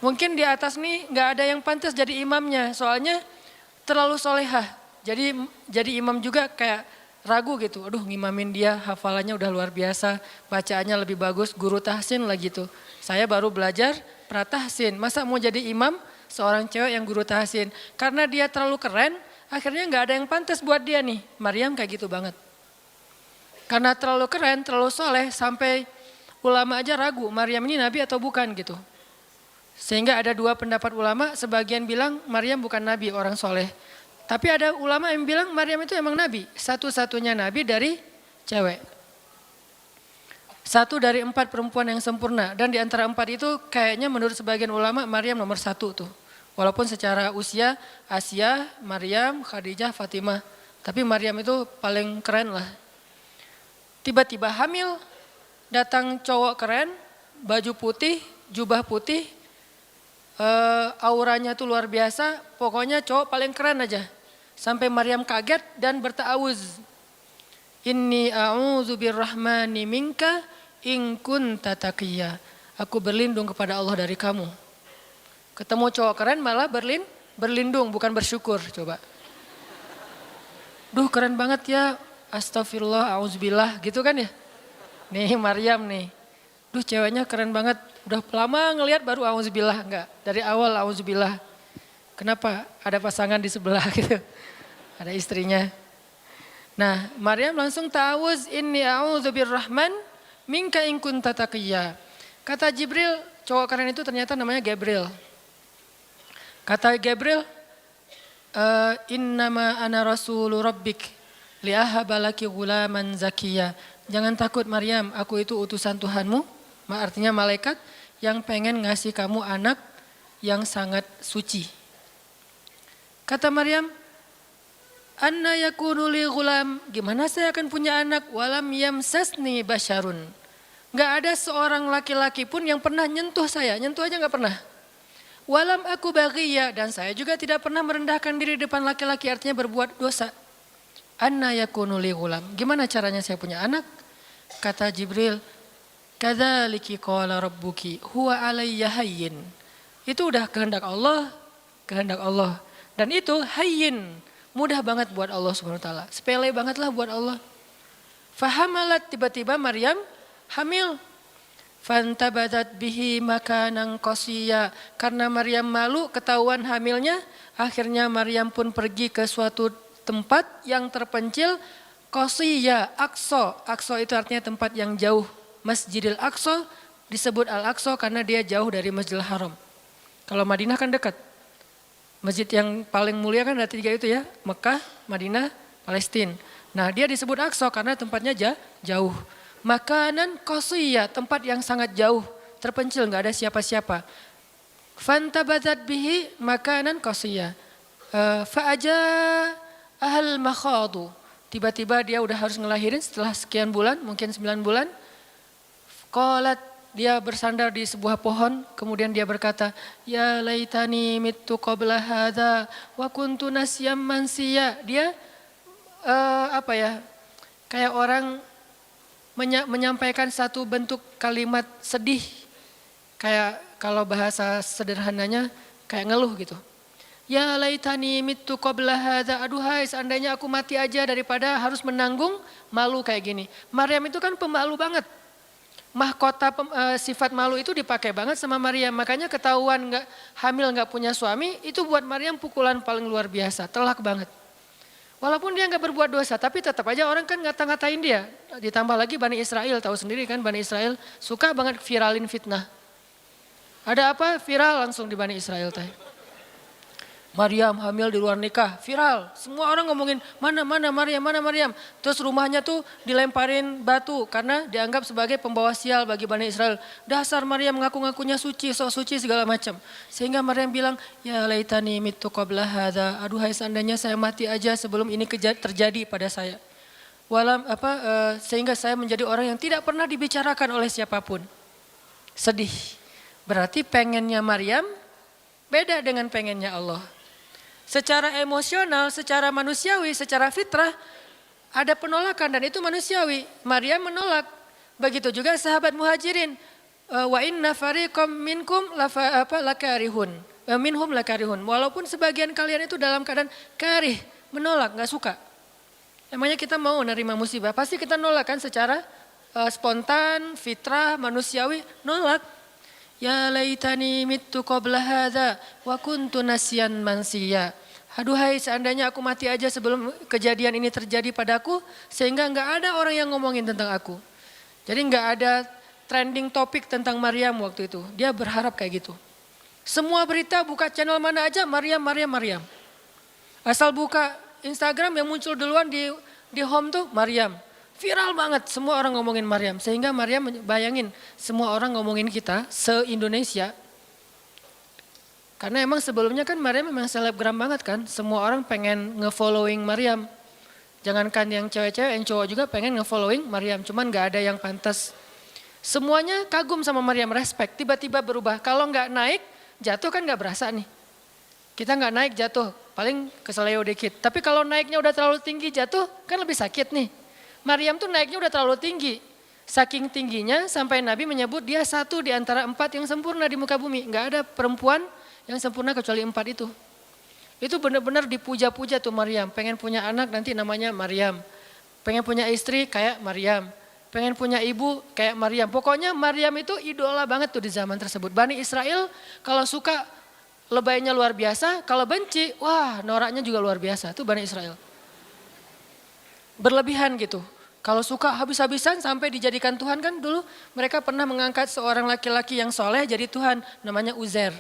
Mungkin di atas nih nggak ada yang pantas jadi imamnya, soalnya terlalu solehah. Jadi imam juga kayak ragu gitu. Aduh, ngimamin dia, hafalannya udah luar biasa, bacaannya lebih bagus, guru tahsin lah gitu. Saya baru belajar pratahsin, masa mau jadi imam seorang cewek yang guru tahsin? Karena dia terlalu keren, akhirnya nggak ada yang pantas buat dia nih. Maryam kayak gitu banget. Karena terlalu keren, terlalu soleh, sampai ulama aja ragu Maryam ini nabi atau bukan gitu. Sehingga ada dua pendapat ulama, sebagian bilang Maryam bukan nabi, orang soleh. Tapi ada ulama yang bilang Maryam itu emang nabi, satu-satunya nabi dari cewek. Satu dari 4 perempuan yang sempurna, dan di antara 4 itu kayaknya menurut sebagian ulama Maryam nomor 1 tuh. Walaupun secara usia Asia, Maryam, Khadijah, Fatimah. Tapi Maryam itu paling keren lah. Tiba-tiba hamil, datang cowok keren, baju putih, jubah putih, auranya tuh luar biasa, pokoknya cowok paling keren aja. Sampai Maryam kaget dan berta'awuz. Inni a'udzu birrahmani minka in kunta taqiyya. Aku berlindung kepada Allah dari kamu. Ketemu cowok keren malah berlindung, bukan bersyukur, coba. Duh, keren banget ya, astagfirullah, auzubillah, gitu kan ya. Nih Maryam nih, duh ceweknya keren banget. Udah lama ngelihat baru auzubillah, enggak. Dari awal auzubillah. Kenapa? Ada pasangan di sebelah gitu. Ada istrinya. Nah, Maryam langsung ta'awuz, inni a'udzu birrahman minka in kunta taqiyya. Kata Jibril, cowok keren itu ternyata namanya Gabriel. Kata Gabriel, innama ana rasulu rabbik li'ahaba laki ghulaman zakiyya. Jangan takut Maryam, aku itu utusan Tuhanmu, artinya malaikat yang pengen ngasih kamu anak yang sangat suci. Kata Maryam, anna yakunu li ghulam, gimana saya akan punya anak, walam yamsasni basyarun. Gak ada seorang laki-laki pun yang pernah nyentuh saya, nyentuh aja gak pernah. Walam aku baghiyya, dan saya juga tidak pernah merendahkan diri depan laki-laki, artinya berbuat dosa. Anna yakunu li ghulam, gimana caranya saya punya anak? Kata Jibril, kadzaliki qala rabbuki huwa alayya hayyin. Itu udah kehendak Allah, kehendak Allah. Dan itu hayyin, mudah banget buat Allah Subhanahu wa taala. Sepele banget lah buat Allah. Fahamalat, tiba-tiba Maryam hamil. Fantabadat bihi makanan qasiyya. Karena Maryam malu ketahuan hamilnya, akhirnya Maryam pun pergi ke suatu tempat yang terpencil, qasiyya, Aqsa. Aqsa itu artinya tempat yang jauh. Masjidil Aqsa disebut Al-Aqsa karena dia jauh dari Masjidil Haram. Kalau Madinah kan dekat. Masjid yang paling mulia kan ada 3 itu ya, Mekah, Madinah, Palestina. Nah, dia disebut Aqsa karena tempatnya jauh. Makanan qasiyya, tempat yang sangat jauh, terpencil, nggak ada siapa-siapa. Fantabadat bihi makanan qasiyya. Fa'aja ahal makhadu. Tiba-tiba dia udah harus ngelahirin setelah sekian bulan, mungkin 9 bulan. Qalat, dia bersandar di sebuah pohon, kemudian dia berkata, ya laitani mittu qabla hadza wa kuntu nasyam mansiya. Dia kayak orang menyampaikan satu bentuk kalimat sedih. Kayak kalau bahasa sederhananya kayak ngeluh gitu. Ya laitani mittu qabla hadza. Aduhai seandainya aku mati aja daripada harus menanggung malu kayak gini. Maryam itu kan pemalu banget. Mahkota sifat malu itu dipakai banget sama Maryam. Makanya ketahuan hamil nggak punya suami itu buat Maryam pukulan paling luar biasa, telak banget. Walaupun dia nggak berbuat dosa, tapi tetap aja orang kan ngata-ngatain dia. Ditambah lagi Bani Israel, tahu sendiri kan Bani Israel suka banget viralin fitnah. Ada apa viral langsung di Bani Israel teh. Maryam hamil di luar nikah, viral. Semua orang ngomongin mana Maryam. Terus rumahnya tuh dilemparin batu karena dianggap sebagai pembawa sial bagi Bani Israel. Dasar Maryam ngaku-ngakunya suci, sok suci segala macam. Sehingga Maryam bilang, ya laitani mittu qabla hadza. Aduhai seandainya saya mati aja sebelum ini terjadi pada saya. Sehingga saya menjadi orang yang tidak pernah dibicarakan oleh siapapun. Sedih. Berarti pengennya Maryam beda dengan pengennya Allah. Secara emosional, secara manusiawi, secara fitrah ada penolakan dan itu manusiawi. Maryam menolak. Begitu juga sahabat Muhajirin. Wa inna fariqam minkum lakarihun. Minhum lakarihun. Walaupun sebagian kalian itu dalam keadaan karih, menolak, enggak suka. Emangnya kita mau nerima musibah? Pasti kita nolak kan secara spontan, fitrah, manusiawi, nolak. Ya laitani mittu qabla hadza wa kuntu nasyan mansiya. Aduhai seandainya aku mati aja sebelum kejadian ini terjadi padaku sehingga enggak ada orang yang ngomongin tentang aku. Jadi enggak ada trending topik tentang Maryam waktu itu. Dia berharap kayak gitu. Semua berita buka channel mana aja Maryam. Asal buka Instagram yang muncul duluan di home tuh Maryam. Viral banget, semua orang ngomongin Maryam. Sehingga Maryam bayangin, semua orang ngomongin kita se-Indonesia. Karena emang sebelumnya kan Maryam memang selebgram banget kan. Semua orang pengen nge-following Maryam. Jangankan yang cewek-cewek, yang cowok juga pengen nge-following Maryam. Cuman gak ada yang pantas. Semuanya kagum sama Maryam, respect. Tiba-tiba berubah. Kalau gak naik, jatuh kan gak berasa nih. Kita gak naik jatuh, paling keseleo dikit. Tapi kalau naiknya udah terlalu tinggi jatuh, kan lebih sakit nih. Maryam tuh naiknya udah terlalu tinggi. Saking tingginya sampai Nabi menyebut dia satu di antara 4 yang sempurna di muka bumi. Gak ada perempuan yang sempurna kecuali 4 itu. Itu benar-benar dipuja-puja tuh Maryam. Pengen punya anak nanti namanya Maryam. Pengen punya istri kayak Maryam. Pengen punya ibu kayak Maryam. Pokoknya Maryam itu idola banget tuh di zaman tersebut. Bani Israel kalau suka lebaynya luar biasa. Kalau benci, wah noraknya juga luar biasa. Itu Bani Israel. Berlebihan gitu. Kalau suka habis-habisan sampai dijadikan Tuhan kan dulu mereka pernah mengangkat seorang laki-laki yang soleh jadi Tuhan. Namanya Uzair.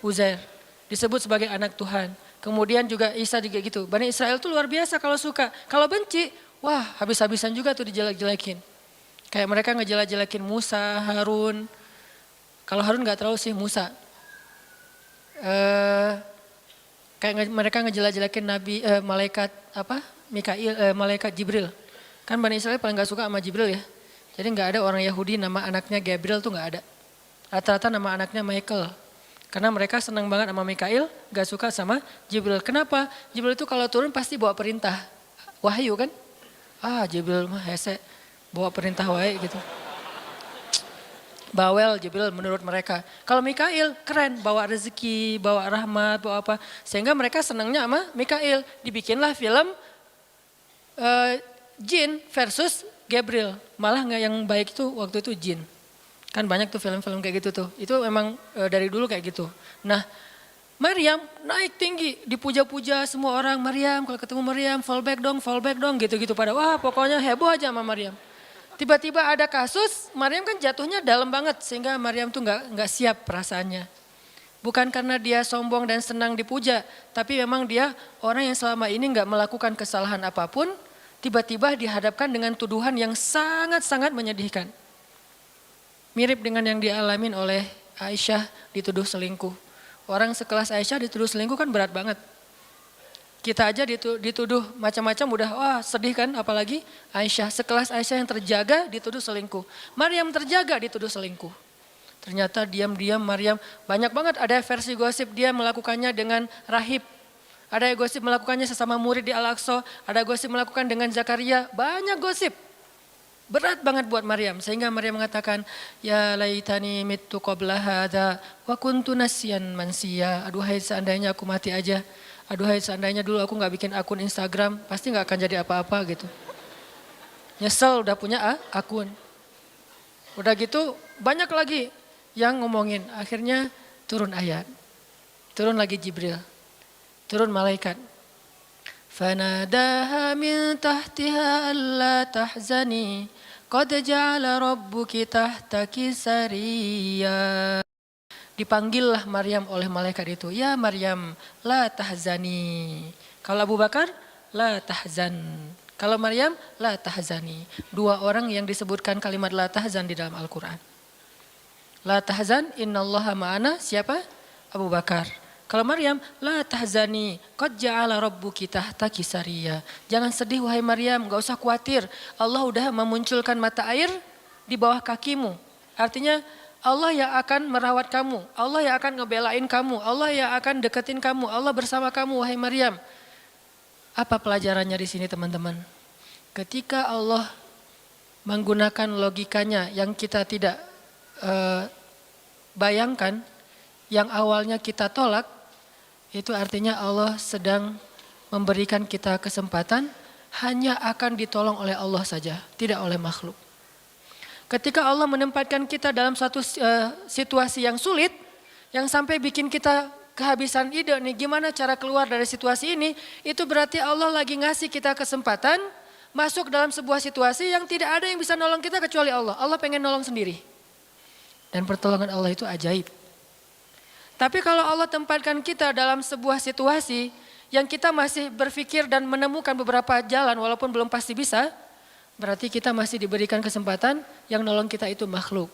Uzair. Disebut sebagai anak Tuhan. Kemudian juga Isa juga gitu. Bani Israel tuh luar biasa kalau suka. Kalau benci, wah habis-habisan juga tuh dijelek-jelekin. Kayak mereka ngejelek-jelekin Musa, Harun. Kalau Harun gak terlalu sih Musa. Kayak mereka ngejelek-jelekin Nabi, malaikat malaikat Jibril. Kan Bani Israel paling gak suka sama Jibril ya. Jadi gak ada orang Yahudi nama anaknya Gabriel tuh gak ada. Rata-rata nama anaknya Michael. Karena mereka senang banget sama Mikail, gak suka sama Jibril. Kenapa? Jibril itu kalau turun pasti bawa perintah. Wahyu kan? Jibril mah hese, bawa perintah wae gitu. Bawel Jibril menurut mereka. Kalau Mikail keren, bawa rezeki, bawa rahmat, bawa apa. Sehingga mereka senangnya sama Mikail. Dibikinlah film Jin versus Gabriel. Malah nggak yang baik itu waktu itu Jin. Kan banyak tuh film-film kayak gitu tuh. Itu memang dari dulu kayak gitu. Nah Maryam naik tinggi, dipuja-puja semua orang. Maryam kalau ketemu Maryam fallback dong gitu-gitu. Pada wah pokoknya heboh aja sama Maryam. Tiba-tiba ada kasus, Maryam kan jatuhnya dalam banget sehingga Maryam tuh nggak siap perasaannya. Bukan karena dia sombong dan senang dipuja, tapi memang dia orang yang selama ini nggak melakukan kesalahan apapun, tiba-tiba dihadapkan dengan tuduhan yang sangat-sangat menyedihkan. Mirip dengan yang dialamin oleh Aisyah dituduh selingkuh. Orang sekelas Aisyah dituduh selingkuh kan berat banget. Kita aja dituduh macam-macam udah wah sedih kan, apalagi Aisyah. Sekelas Aisyah yang terjaga dituduh selingkuh. Maryam terjaga dituduh selingkuh. Ternyata diam-diam Maryam banyak banget ada versi gosip dia melakukannya dengan rahib. Ada gosip melakukannya sesama murid di Al-Aqsa. Ada gosip melakukan dengan Zakaria. Banyak gosip. Berat banget buat Maryam. Sehingga Maryam mengatakan, ya laitani mittu qabla hadza wa kuntu nasyan mansiya. Aduhai seandainya aku mati aja. Aduhai seandainya dulu aku gak bikin akun Instagram. Pasti gak akan jadi apa-apa gitu. Nyesel udah punya akun. Udah gitu banyak lagi yang ngomongin. Akhirnya turun ayat. Turun lagi Jibril. Turun malaikat. Fanadaha min tahtiha alla tahzani qad ja'ala rabbuki tahtaki sariyya. Dipanggillah Maryam oleh malaikat itu. Ya Maryam, la tahzani. Kalau Abu Bakar, la tahzan. Kalau Maryam, la tahzani. Dua orang yang disebutkan kalimat la tahzan di dalam Al-Quran. La tahzan, innallaha ma'ana. Siapa? Abu Bakar. Kalau Maryam, la tahzani, qad ja'ala rabbuki tahtaki sariyya. Jangan sedih wahai Maryam, gak usah khawatir. Allah udah memunculkan mata air di bawah kakimu. Artinya Allah yang akan merawat kamu, Allah yang akan ngebelain kamu, Allah yang akan deketin kamu, Allah bersama kamu wahai Maryam. Apa pelajarannya di sini teman-teman? Ketika Allah menggunakan logikanya yang kita tidak bayangkan, yang awalnya kita tolak, itu artinya Allah sedang memberikan kita kesempatan hanya akan ditolong oleh Allah saja, tidak oleh makhluk. Ketika Allah menempatkan kita dalam satu situasi yang sulit, yang sampai bikin kita kehabisan ide nih gimana cara keluar dari situasi ini, itu berarti Allah lagi ngasih kita kesempatan masuk dalam sebuah situasi yang tidak ada yang bisa nolong kita kecuali Allah. Allah pengen nolong sendiri. Dan pertolongan Allah itu ajaib. Tapi kalau Allah tempatkan kita dalam sebuah situasi yang kita masih berpikir dan menemukan beberapa jalan walaupun belum pasti bisa, berarti kita masih diberikan kesempatan yang nolong kita itu makhluk.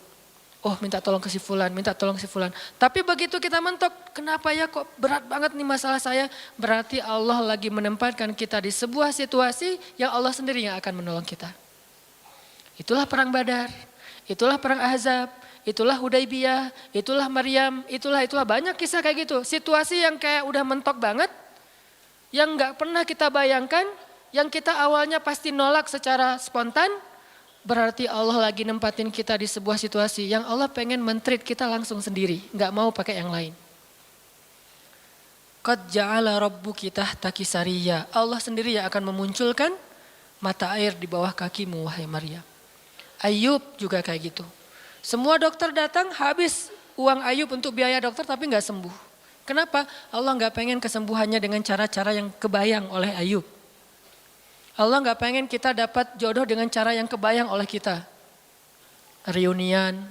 Oh minta tolong ke si fulan, minta tolong si fulan. Tapi begitu kita mentok, kenapa ya kok berat banget nih masalah saya? Berarti Allah lagi menempatkan kita di sebuah situasi yang Allah sendiri yang akan menolong kita. Itulah perang Badar, itulah perang Ahzab, itulah Hudaybiyah, itulah Maryam, itulah banyak kisah kayak gitu. Situasi yang kayak udah mentok banget, yang gak pernah kita bayangkan, yang kita awalnya pasti nolak secara spontan, berarti Allah lagi nempatin kita di sebuah situasi yang Allah pengen men-treat kita langsung sendiri, gak mau pakai yang lain. Qad ja'ala rabbuki tahtaki sariyya. Allah sendiri yang akan memunculkan mata air di bawah kakimu wahai Maryam. Ayub juga kayak gitu. Semua dokter datang habis uang Ayub untuk biaya dokter tapi gak sembuh. Kenapa? Allah gak pengen kesembuhannya dengan cara-cara yang kebayang oleh Ayub. Allah gak pengen kita dapat jodoh dengan cara yang kebayang oleh kita. Reunian,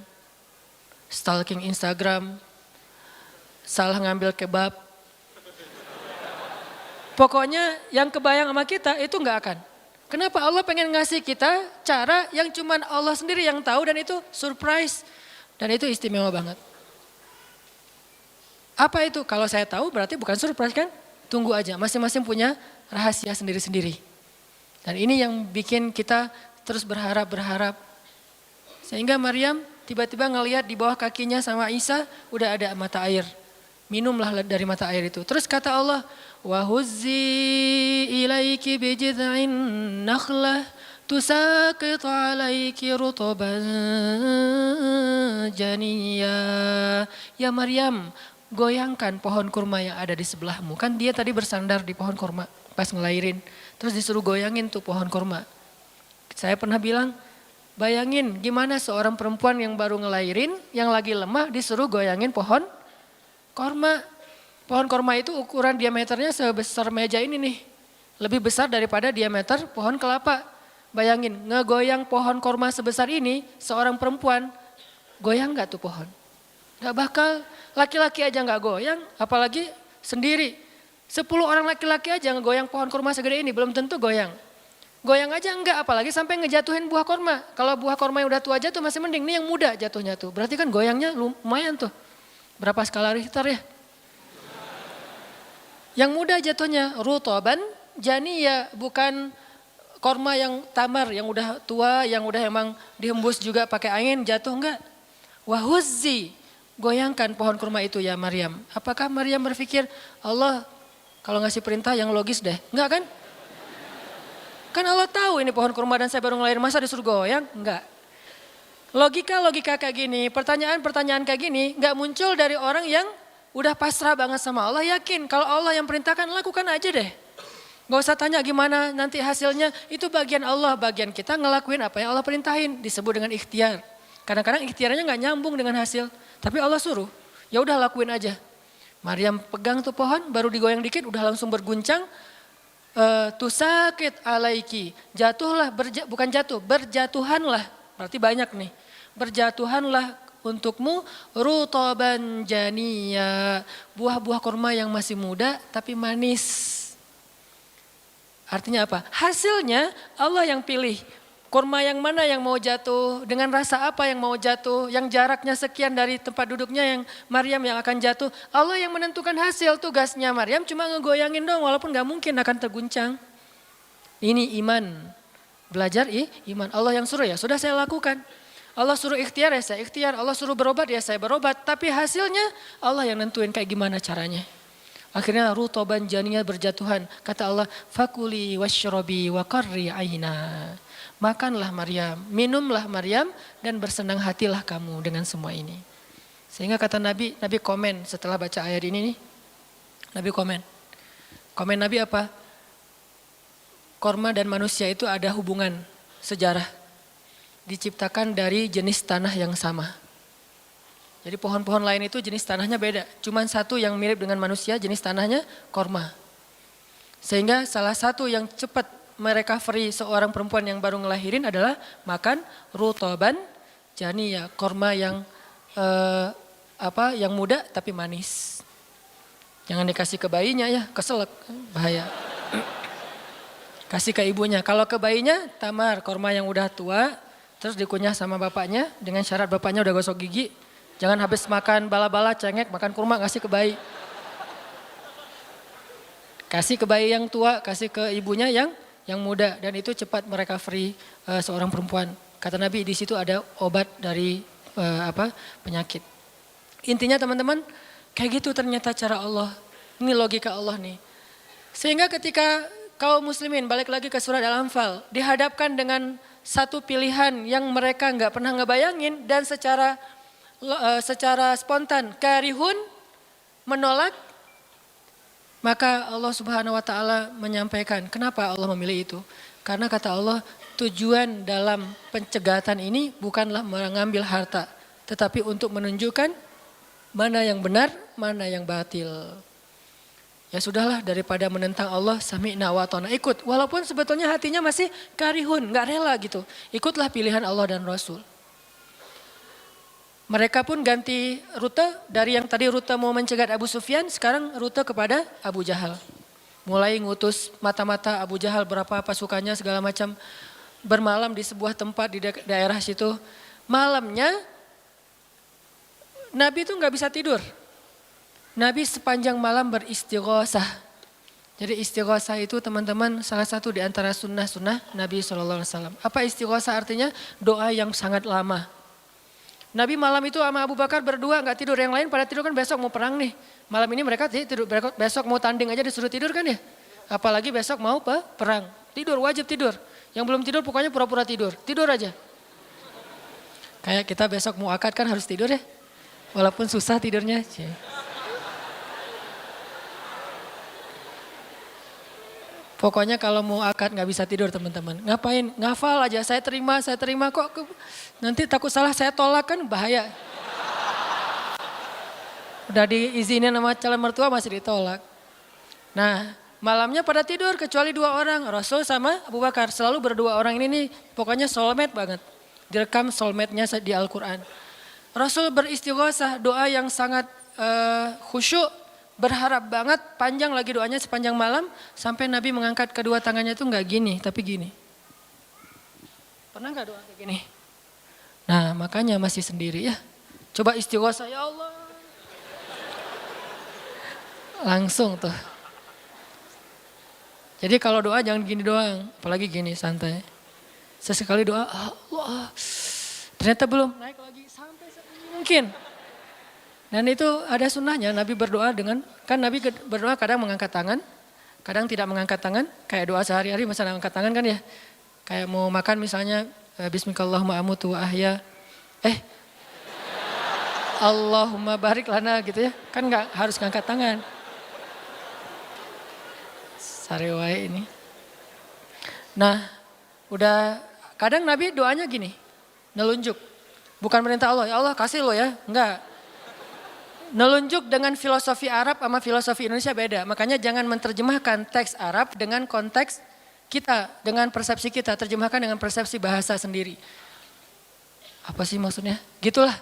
stalking Instagram, salah ngambil kebab. Pokoknya yang kebayang sama kita itu gak akan. Kenapa? Allah pengen ngasih kita cara yang cuman Allah sendiri yang tahu dan itu surprise. Dan itu istimewa banget. Apa itu? Kalau saya tahu berarti bukan surprise kan? Tunggu aja, masing-masing punya rahasia sendiri-sendiri. Dan ini yang bikin kita terus berharap. Sehingga Maryam tiba-tiba ngelihat di bawah kakinya sama Isa udah ada mata air. Minumlah dari mata air itu. Terus kata Allah, wa huzzi ilaiki bijid'in nakhlah tusaqit alaiki rutuban janiyya. Ya Maryam, goyangkan pohon kurma yang ada di sebelahmu. Kan dia tadi bersandar di pohon kurma pas ngelahirin. Terus disuruh goyangin tuh pohon kurma. Saya pernah bilang, bayangin gimana seorang perempuan yang baru ngelahirin, yang lagi lemah disuruh goyangin pohon kurma. Pohon kurma itu ukuran diameternya sebesar meja ini nih. Lebih besar daripada diameter pohon kelapa. Bayangin, ngegoyang pohon kurma sebesar ini, seorang perempuan, goyang gak tuh pohon? Gak bakal, laki-laki aja gak goyang, apalagi sendiri. 10 orang laki-laki aja ngegoyang pohon kurma segede ini, belum tentu goyang. Goyang aja enggak, apalagi sampai ngejatuhin buah kurma. Kalau buah kurma yang udah tua jatuh masih mending, ini yang muda jatuhnya tuh. Berarti kan goyangnya lumayan tuh. Berapa skala Richter ya? Yang muda jatuhnya rutoban, janiyya, bukan kurma yang tamar, yang udah tua, yang udah emang dihembus juga pakai angin, jatuh enggak. Wahuzzi, goyangkan pohon kurma itu ya Maryam. Apakah Maryam berpikir, Allah kalau ngasih perintah yang logis deh? Enggak kan? Kan Allah tahu ini pohon kurma dan saya baru ngelahirin, masa disuruh goyang? Enggak. Logika kayak gini, pertanyaan kayak gini nggak muncul dari orang yang udah pasrah banget sama Allah, yakin kalau Allah yang perintahkan lakukan aja deh. Gak usah tanya gimana nanti hasilnya, itu bagian Allah, bagian kita ngelakuin apa yang Allah perintahin, disebut dengan ikhtiar. Kadang-kadang ikhtiarnya nggak nyambung dengan hasil, tapi Allah suruh, ya udah lakuin aja. Maryam pegang tuh pohon, baru digoyang dikit udah langsung berguncang. Tusakit alaiki, jatuhlah, bukan jatuh, berjatuhanlah, berarti banyak nih. Berjatuhanlah untukmu rutoban janiya, buah-buah kurma yang masih muda tapi manis. Artinya apa? Hasilnya Allah yang pilih. Kurma yang mana yang mau jatuh, dengan rasa apa yang mau jatuh, yang jaraknya sekian dari tempat duduknya yang Maryam yang akan jatuh. Allah yang menentukan hasil, tugasnya Maryam cuma ngegoyangin dong walaupun gak mungkin akan terguncang. Ini iman, belajar iman. Allah yang suruh ya sudah saya lakukan. Allah suruh ikhtiar ya saya ikhtiar, Allah suruh berobat ya saya berobat. Tapi hasilnya Allah yang nentuin kayak gimana caranya. Akhirnya rutoban janiya berjatuhan. Kata Allah, fakuli washrobi wa qarri aina. Makanlah Maryam, minumlah Maryam dan bersenang hatilah kamu dengan semua ini. Sehingga kata Nabi komen setelah baca ayat ini nih. Nabi komen. Komen Nabi apa? Korma dan manusia itu ada hubungan sejarah. Diciptakan dari jenis tanah yang sama. Jadi pohon-pohon lain itu jenis tanahnya beda. Cuman satu yang mirip dengan manusia jenis tanahnya korma. Sehingga salah satu yang cepat merecovery seorang perempuan yang baru ngelahirin adalah makan rutoban janiya, korma yang yang muda tapi manis. Jangan dikasih ke bayinya ya, keselak, bahaya. Kasih ke ibunya. Kalau ke bayinya tamar, korma yang udah tua, terus dikunyah sama bapaknya dengan syarat bapaknya udah gosok gigi. Jangan habis makan bala-bala, cengek, makan kurma, kasih ke bayi. Kasih ke bayi yang tua, kasih ke ibunya yang muda. Dan itu cepat merecovery seorang perempuan. Kata Nabi di situ ada obat dari penyakit. Intinya teman-teman, kayak gitu ternyata cara Allah. Ini logika Allah nih. Sehingga ketika kaum muslimin, balik lagi ke surat Al-Anfal, dihadapkan dengan satu pilihan yang mereka nggak pernah ngebayangin dan secara spontan, karihun, menolak, maka Allah Subhanahu wa taala menyampaikan kenapa Allah memilih itu. Karena kata Allah, tujuan dalam pencegatan ini bukanlah mengambil harta, tetapi untuk menunjukkan mana yang benar, mana yang batil. Ya sudahlah, daripada menentang Allah, sami'na wa ata'na, ikut. Walaupun sebetulnya hatinya masih karihun, nggak rela gitu. Ikutlah pilihan Allah dan Rasul. Mereka pun ganti rute, dari yang tadi rute mau mencegat Abu Sufyan, sekarang rute kepada Abu Jahal. Mulai ngutus mata-mata Abu Jahal, berapa pasukannya segala macam, bermalam di sebuah tempat di daerah situ. Malamnya Nabi itu nggak bisa tidur. Nabi sepanjang malam beristighosah. Jadi istighosah itu teman-teman salah satu di antara sunnah-sunnah Nabi SAW. Apa istighosah artinya? Doa yang sangat lama. Nabi malam itu sama Abu Bakar berdua nggak tidur, yang lain pada tidur kan besok mau perang nih. Malam ini mereka tidur, besok mau tanding aja disuruh tidur kan ya. Apalagi besok mau perang, tidur wajib tidur. Yang belum tidur pokoknya pura-pura tidur aja. Kayak kita besok mau akad kan harus tidur ya, walaupun susah tidurnya. Pokoknya kalau mau akad nggak bisa tidur teman-teman. Ngapain? Ngafal aja, saya terima kok. Nanti takut salah saya tolak kan bahaya. Udah diizinin sama calon mertua masih ditolak. Nah malamnya pada tidur kecuali 2 orang. Rasul sama Abu Bakar. Selalu berdua orang ini nih pokoknya soulmate banget. Direkam soulmate-nya di Al-Quran. Rasul beristighosah, doa yang sangat khusyuk. Berharap banget, panjang lagi doanya sepanjang malam. Sampai Nabi mengangkat kedua tangannya itu nggak gini, tapi gini. Pernah nggak doa kayak gini? Nah makanya masih sendiri ya. Coba istighosah, ya Allah. Langsung tuh. Jadi kalau doa jangan gini doang, apalagi gini santai. Sesekali doa, Allah. Ternyata belum, naik lagi sampai mungkin. Dan itu ada sunnahnya, Nabi berdoa dengan, kan Nabi berdoa kadang mengangkat tangan, kadang tidak mengangkat tangan, kayak doa sehari-hari masa angkat tangan kan ya. Kayak mau makan misalnya, Bismillahirrahmanirrahim amutu wa ahya. Allahumma barik lana gitu ya. Kan nggak harus ngangkat tangan. Sarewai ini. Nah, udah kadang Nabi doanya gini, nelunjuk. Bukan perintah Allah, ya Allah kasih lo ya, enggak. Nelunjuk dengan filosofi Arab sama filosofi Indonesia beda. Makanya jangan menerjemahkan teks Arab dengan konteks kita, dengan persepsi kita. Terjemahkan dengan persepsi bahasa sendiri. Apa sih maksudnya? Gitulah.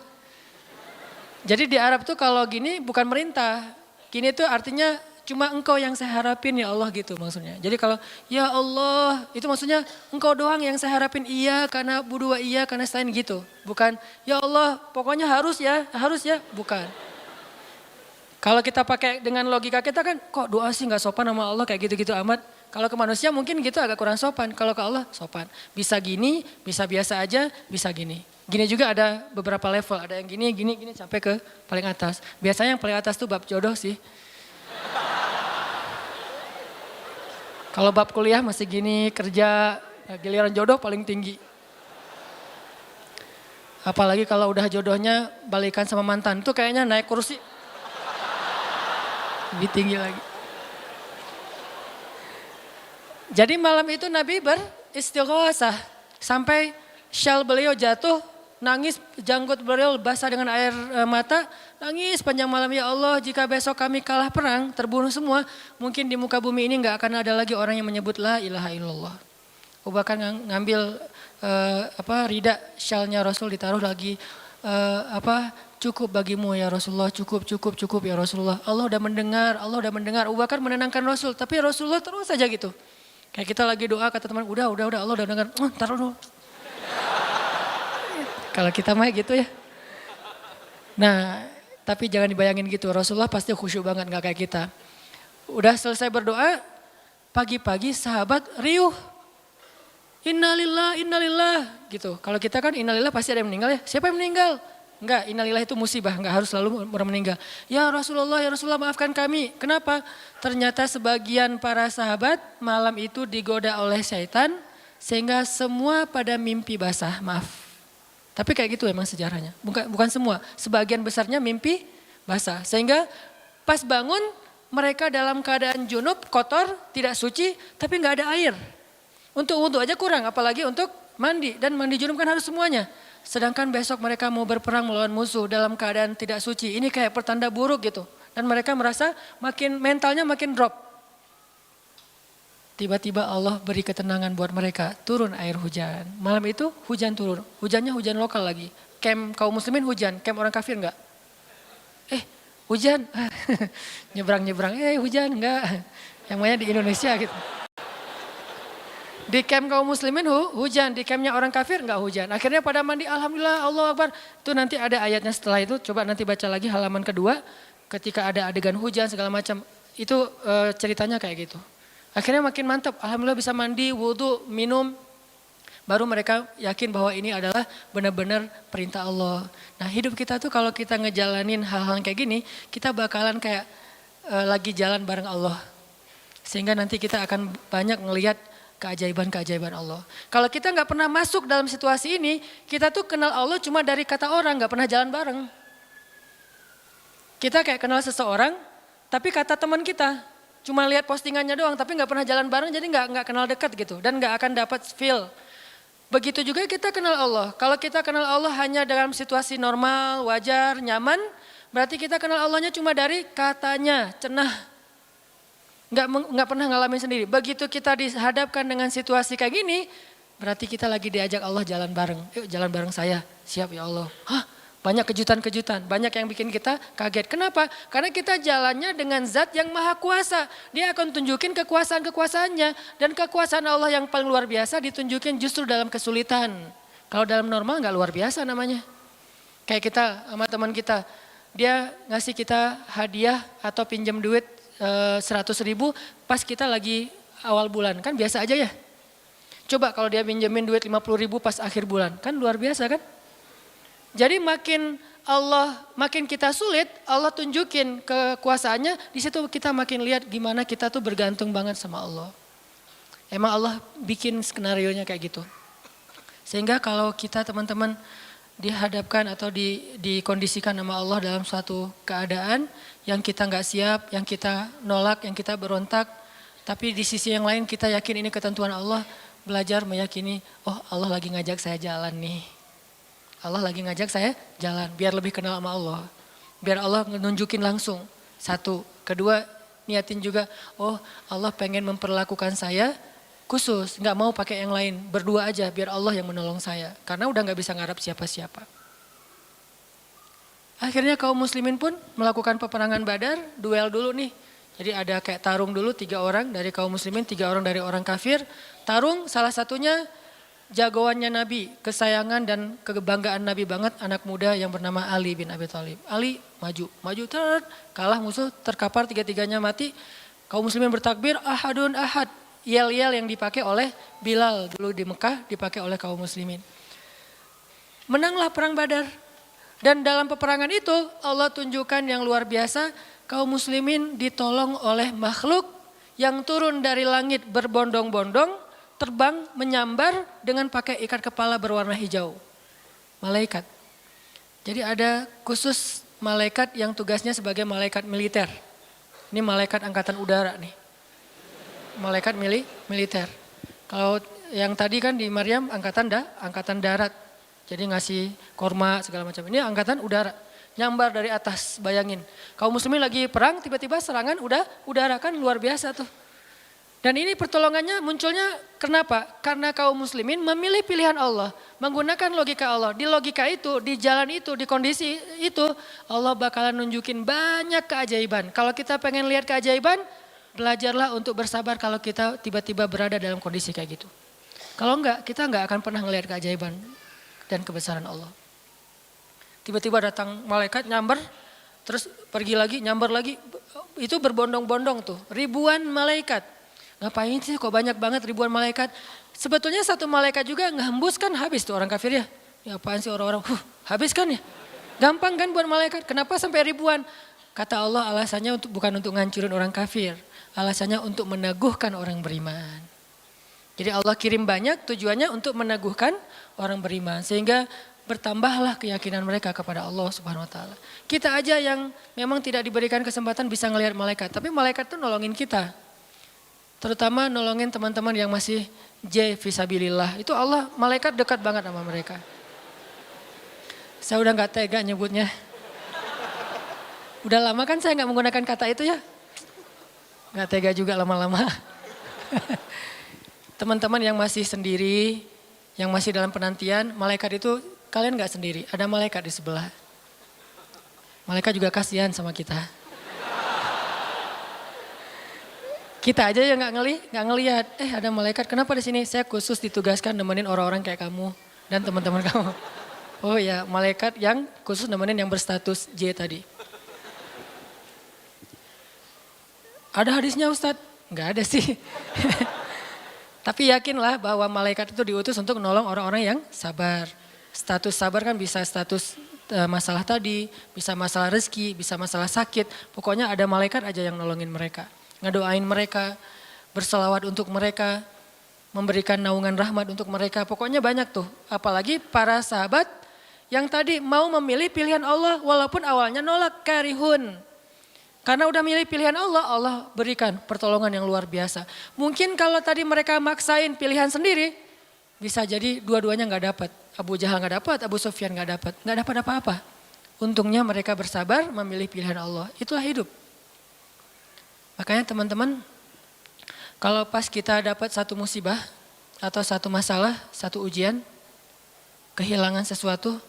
Jadi di Arab tuh kalau gini bukan merintah. Gini tuh artinya cuma engkau yang saya harapin ya Allah gitu maksudnya. Jadi kalau ya Allah itu maksudnya engkau doang yang saya harapin, iya karena budua iya karena selain gitu. Bukan ya Allah pokoknya harus ya bukan. Kalau kita pakai dengan logika kita kan kok doa sih gak sopan sama Allah kayak gitu-gitu amat. Kalau ke manusia mungkin gitu agak kurang sopan. Kalau ke Allah sopan. Bisa gini, bisa biasa aja, bisa gini. Gini juga ada beberapa level. Ada yang gini sampai ke paling atas. Biasanya yang paling atas tuh bab jodoh sih. Kalau bab kuliah masih gini, kerja, giliran jodoh paling tinggi. Apalagi kalau udah jodohnya balikan sama mantan. Itu kayaknya naik kursi. Lebih tinggi lagi. Jadi malam itu Nabi beristighosah. Sampai syal beliau jatuh, nangis, janggut beliau basah dengan air mata. Nangis panjang malam, ya Allah jika besok kami kalah perang, terbunuh semua. Mungkin di muka bumi ini gak akan ada lagi orang yang menyebut la ilaha illallah. Abu Bakar ngambil rida syalnya Rasul ditaruh lagi. Cukup bagimu ya Rasulullah, cukup ya Rasulullah. Allah udah mendengar. Abu Bakar menenangkan Rasul, tapi Rasulullah terus saja gitu. Kayak kita lagi doa kata teman, udah Allah udah dengar, taruh dulu. Kalau kita mah gitu ya. Nah, tapi jangan dibayangin gitu, Rasulullah pasti khusyuk banget gak kayak kita. Udah selesai berdoa, pagi-pagi sahabat riuh. Innalillah gitu. Kalau kita kan innalillah pasti ada yang meninggal ya. Siapa yang meninggal? Enggak, innalillah itu musibah, enggak harus selalu orang meninggal. Ya Rasulullah maafkan kami. Kenapa? Ternyata sebagian para sahabat malam itu digoda oleh syaitan sehingga semua pada mimpi basah, maaf. Tapi kayak gitu emang sejarahnya. Bukan semua, sebagian besarnya mimpi basah. Sehingga pas bangun mereka dalam keadaan junub, kotor, tidak suci, tapi enggak ada air. Untuk wudhu aja kurang, apalagi untuk mandi. Dan mandi junub kan harus semuanya. Sedangkan besok mereka mau berperang melawan musuh dalam keadaan tidak suci. Ini kayak pertanda buruk gitu. Dan mereka merasa mentalnya makin drop. Tiba-tiba Allah beri ketenangan buat mereka. Turun air hujan. Malam itu hujan turun. Hujannya hujan lokal lagi. Camp kaum muslimin hujan. Camp orang kafir enggak? Hujan. Nyebrang-nyebrang. Hujan enggak. Yang namanya di Indonesia gitu. Di camp kaum muslimin hujan, di campnya orang kafir enggak hujan. Akhirnya pada mandi, alhamdulillah, Allah Akbar. Itu nanti ada ayatnya setelah itu, coba nanti baca lagi halaman kedua. Ketika ada adegan hujan segala macam, itu ceritanya kayak gitu. Akhirnya makin mantap, alhamdulillah bisa mandi, wudhu, minum. Baru mereka yakin bahwa ini adalah benar-benar perintah Allah. Nah hidup kita tuh kalau kita ngejalanin hal-hal kayak gini, kita bakalan kayak lagi jalan bareng Allah. Sehingga nanti kita akan banyak ngelihat keajaiban-keajaiban Allah. Kalau kita nggak pernah masuk dalam situasi ini, kita tuh kenal Allah cuma dari kata orang, nggak pernah jalan bareng. Kita kayak kenal seseorang, tapi kata teman kita, cuma lihat postingannya doang, tapi nggak pernah jalan bareng, jadi nggak kenal dekat gitu, dan nggak akan dapat feel. Begitu juga kita kenal Allah. Kalau kita kenal Allah hanya dalam situasi normal, wajar, nyaman, berarti kita kenal Allahnya cuma dari katanya, cenah. Nggak pernah ngalamin sendiri. Begitu kita dihadapkan dengan situasi kayak gini, berarti kita lagi diajak Allah jalan bareng. Yuk jalan bareng saya, siap ya Allah. Banyak kejutan-kejutan, banyak yang bikin kita kaget. Kenapa? Karena kita jalannya dengan zat yang maha kuasa. Dia akan tunjukin kekuasaan-kekuasaannya. Dan kekuasaan Allah yang paling luar biasa ditunjukin justru dalam kesulitan. Kalau dalam normal nggak luar biasa namanya. Kayak kita sama teman kita, dia ngasih kita hadiah atau pinjam duit 100.000 pas kita lagi awal bulan, kan biasa aja ya. Coba kalau dia pinjemin duit 50.000 pas akhir bulan, kan luar biasa kan. Jadi makin kita sulit, Allah tunjukin kekuasaannya, di situ kita makin lihat gimana kita tuh bergantung banget sama Allah. Emang Allah bikin skenarionya kayak gitu. Sehingga kalau kita teman-teman dihadapkan atau dikondisikan sama Allah dalam suatu keadaan yang kita nggak siap, yang kita nolak, yang kita berontak, tapi di sisi yang lain kita yakin ini ketentuan Allah, belajar meyakini, oh Allah lagi ngajak saya jalan nih. Allah lagi ngajak saya jalan, biar lebih kenal sama Allah. Biar Allah nunjukin langsung. Satu, kedua niatin juga, oh Allah pengen memperlakukan saya khusus, nggak mau pakai yang lain, berdua aja biar Allah yang menolong saya. Karena udah nggak bisa ngarap siapa-siapa. Akhirnya kaum muslimin pun melakukan peperangan Badar, duel dulu nih. Jadi ada kayak tarung dulu 3 orang dari kaum muslimin, 3 orang dari orang kafir. Tarung salah satunya jagoannya Nabi, kesayangan dan kebanggaan Nabi banget, anak muda yang bernama Ali bin Abi Thalib. Ali maju, kalah musuh, terkapar 3-3-nya mati. Kaum muslimin bertakbir, ahadun ahad. Yel-yel yang dipakai oleh Bilal dulu di Mekah, dipakai oleh kaum muslimin. Menanglah perang Badar. Dan dalam peperangan itu Allah tunjukkan yang luar biasa, kaum muslimin ditolong oleh makhluk yang turun dari langit berbondong-bondong, terbang menyambar dengan pakai ikat kepala berwarna hijau. Malaikat. Jadi ada khusus malaikat yang tugasnya sebagai malaikat militer. Ini malaikat angkatan udara nih. Malaikat militer. Kalau yang tadi kan di Maryam angkatan darat. Jadi ngasih korma segala macam. Ini angkatan udara. Nyambar dari atas, bayangin. Kaum muslimin lagi perang, tiba-tiba serangan udara kan luar biasa tuh. Dan ini pertolongannya munculnya kenapa? Karena kaum muslimin memilih pilihan Allah. Menggunakan logika Allah. Di logika itu, di jalan itu, di kondisi itu, Allah bakalan nunjukin banyak keajaiban. Kalau kita pengen lihat keajaiban, belajarlah untuk bersabar kalau kita tiba-tiba berada dalam kondisi kayak gitu. Kalau enggak, kita enggak akan pernah ngelihat keajaiban dan kebesaran Allah. Tiba-tiba datang malaikat nyamber, terus pergi lagi, nyamber lagi. Itu berbondong-bondong tuh, ribuan malaikat. Ngapain sih kok banyak banget ribuan malaikat? Sebetulnya satu malaikat juga ngehembus kan habis tuh orang kafir ya. Ya apaan sih orang-orang, habis kan ya. Gampang kan buat malaikat, kenapa sampai ribuan? Kata Allah alasannya bukan untuk ngancurin orang kafir. Alasannya untuk meneguhkan orang beriman. Jadi Allah kirim banyak tujuannya untuk meneguhkan orang beriman. Sehingga bertambahlah keyakinan mereka kepada Allah Subhanahu wa taala. Kita aja yang memang tidak diberikan kesempatan bisa ngelihat malaikat. Tapi malaikat tuh nolongin kita. Terutama nolongin teman-teman yang masih fisabilillah. Itu Allah, malaikat dekat banget sama mereka. Saya udah gak tega nyebutnya. Udah lama kan saya gak menggunakan kata itu ya. Gak tega juga lama-lama. Teman-teman yang masih sendiri, yang masih dalam penantian, malaikat itu kalian gak sendiri. Ada malaikat di sebelah. Malaikat juga kasihan sama kita. Kita aja yang nggak ngelihat. Ada malaikat. Kenapa di sini? Saya khusus ditugaskan nemenin orang-orang kayak kamu dan teman-teman kamu. Oh ya, malaikat yang khusus nemenin yang berstatus J tadi. Ada hadisnya Ustadz? Nggak ada sih. Tapi yakinlah bahwa malaikat itu diutus untuk menolong orang-orang yang sabar. Status sabar kan bisa status masalah tadi, bisa masalah rezeki, bisa masalah sakit. Pokoknya ada malaikat aja yang nolongin mereka. Ngedoain mereka, berselawat untuk mereka, memberikan naungan rahmat untuk mereka. Pokoknya banyak tuh. Apalagi para sahabat yang tadi mau memilih pilihan Allah walaupun awalnya nolak, karihun. Karena udah milih pilihan Allah, Allah berikan pertolongan yang luar biasa. Mungkin kalau tadi mereka maksain pilihan sendiri, bisa jadi dua-duanya gak dapat. Abu Jahal gak dapat, Abu Sufyan gak dapat apa-apa. Untungnya mereka bersabar memilih pilihan Allah. Itulah hidup. Makanya teman-teman, kalau pas kita dapat satu musibah atau satu masalah, satu ujian, kehilangan sesuatu,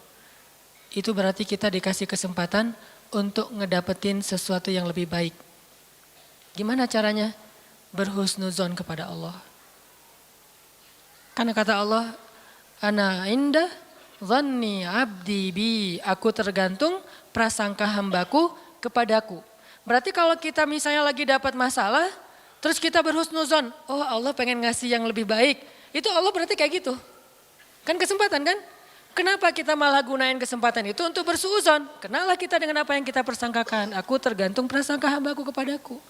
itu berarti kita dikasih kesempatan untuk ngedapetin sesuatu yang lebih baik. Gimana caranya? Berhusnuzon kepada Allah. Karena kata Allah, ana inda dhanni abdi bi, aku tergantung prasangka hambaku kepadaku. Berarti kalau kita misalnya lagi dapat masalah, terus kita berhusnuzon, oh Allah pengen ngasih yang lebih baik. Itu Allah berarti kayak gitu. Kan kesempatan kan? Kenapa kita malah gunain kesempatan itu untuk bersuuzon? Kenalah kita dengan apa yang kita persangkakan. Aku tergantung prasangka hambaku kepadaku.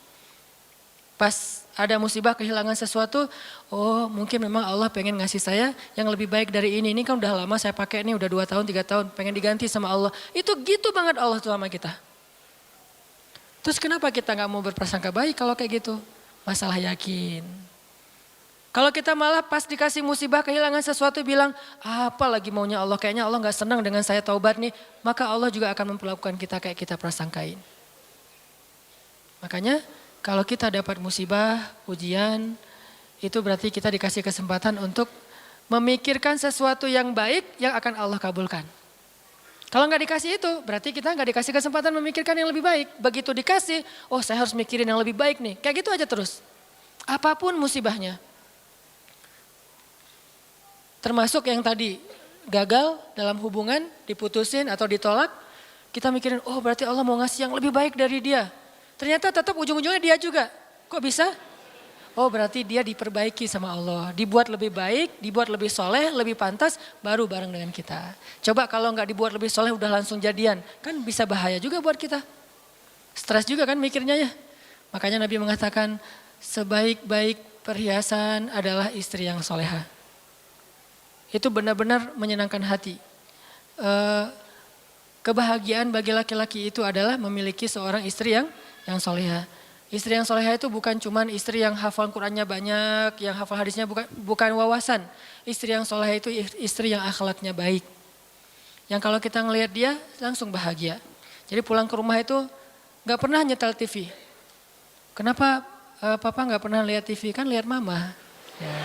Pas ada musibah kehilangan sesuatu, oh mungkin memang Allah pengen ngasih saya yang lebih baik dari ini. Ini kan udah lama saya pakai ini, udah 2 tahun, 3 tahun, pengen diganti sama Allah. Itu gitu banget Allah tuh sama kita. Terus kenapa kita gak mau berprasangka baik kalau kayak gitu? Masalah yakin. Kalau kita malah pas dikasih musibah kehilangan sesuatu bilang, apa lagi maunya Allah, kayaknya Allah gak senang dengan saya taubat nih. Maka Allah juga akan memperlakukan kita kayak kita prasangkain. Makanya kalau kita dapat musibah, ujian, itu berarti kita dikasih kesempatan untuk memikirkan sesuatu yang baik yang akan Allah kabulkan. Kalau nggak dikasih itu, berarti kita nggak dikasih kesempatan memikirkan yang lebih baik. Begitu dikasih, oh saya harus mikirin yang lebih baik nih. Kayak gitu aja terus. Apapun musibahnya. Termasuk yang tadi gagal dalam hubungan, diputusin atau ditolak. Kita mikirin, oh berarti Allah mau ngasih yang lebih baik dari dia. Ternyata tetap ujung-ujungnya dia juga. Kok bisa? Oh berarti dia diperbaiki sama Allah. Dibuat lebih baik, dibuat lebih soleh, lebih pantas, baru bareng dengan kita. Coba kalau nggak dibuat lebih soleh udah langsung jadian. Kan bisa bahaya juga buat kita. Stres juga kan mikirnya ya. Makanya Nabi mengatakan sebaik-baik perhiasan adalah istri yang soleha. Itu benar-benar menyenangkan hati. Kebahagiaan bagi laki-laki itu adalah memiliki seorang istri yang soleha. Istri yang soleha itu bukan cuman istri yang hafal Qur'annya banyak, yang hafal hadisnya bukan wawasan. Istri yang soleha itu istri yang akhlaknya baik. Yang kalau kita ngelihat dia langsung bahagia. Jadi pulang ke rumah itu gak pernah nyetel TV. Kenapa papa gak pernah lihat TV? Kan lihat mama. Ya.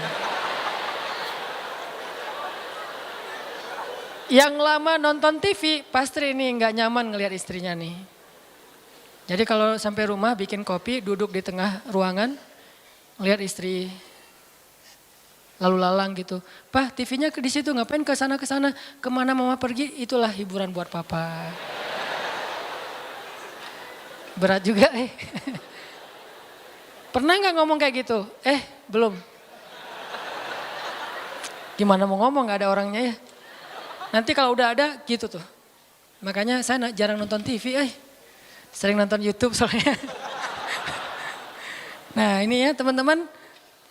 Yang lama nonton TV, pasti ini nggak nyaman ngelihat istrinya nih. Jadi kalau sampai rumah bikin kopi, duduk di tengah ruangan, lihat istri lalu lalang gitu. Pak, TV-nya di situ, ngapain ke sana, kemana mama pergi? Itulah hiburan buat papa. Berat juga Pernah nggak ngomong kayak gitu? Belum. Gimana mau ngomong, nggak ada orangnya ya. Nanti kalau udah ada gitu tuh. Makanya saya jarang nonton TV, sering nonton YouTube soalnya. Nah ini ya teman-teman.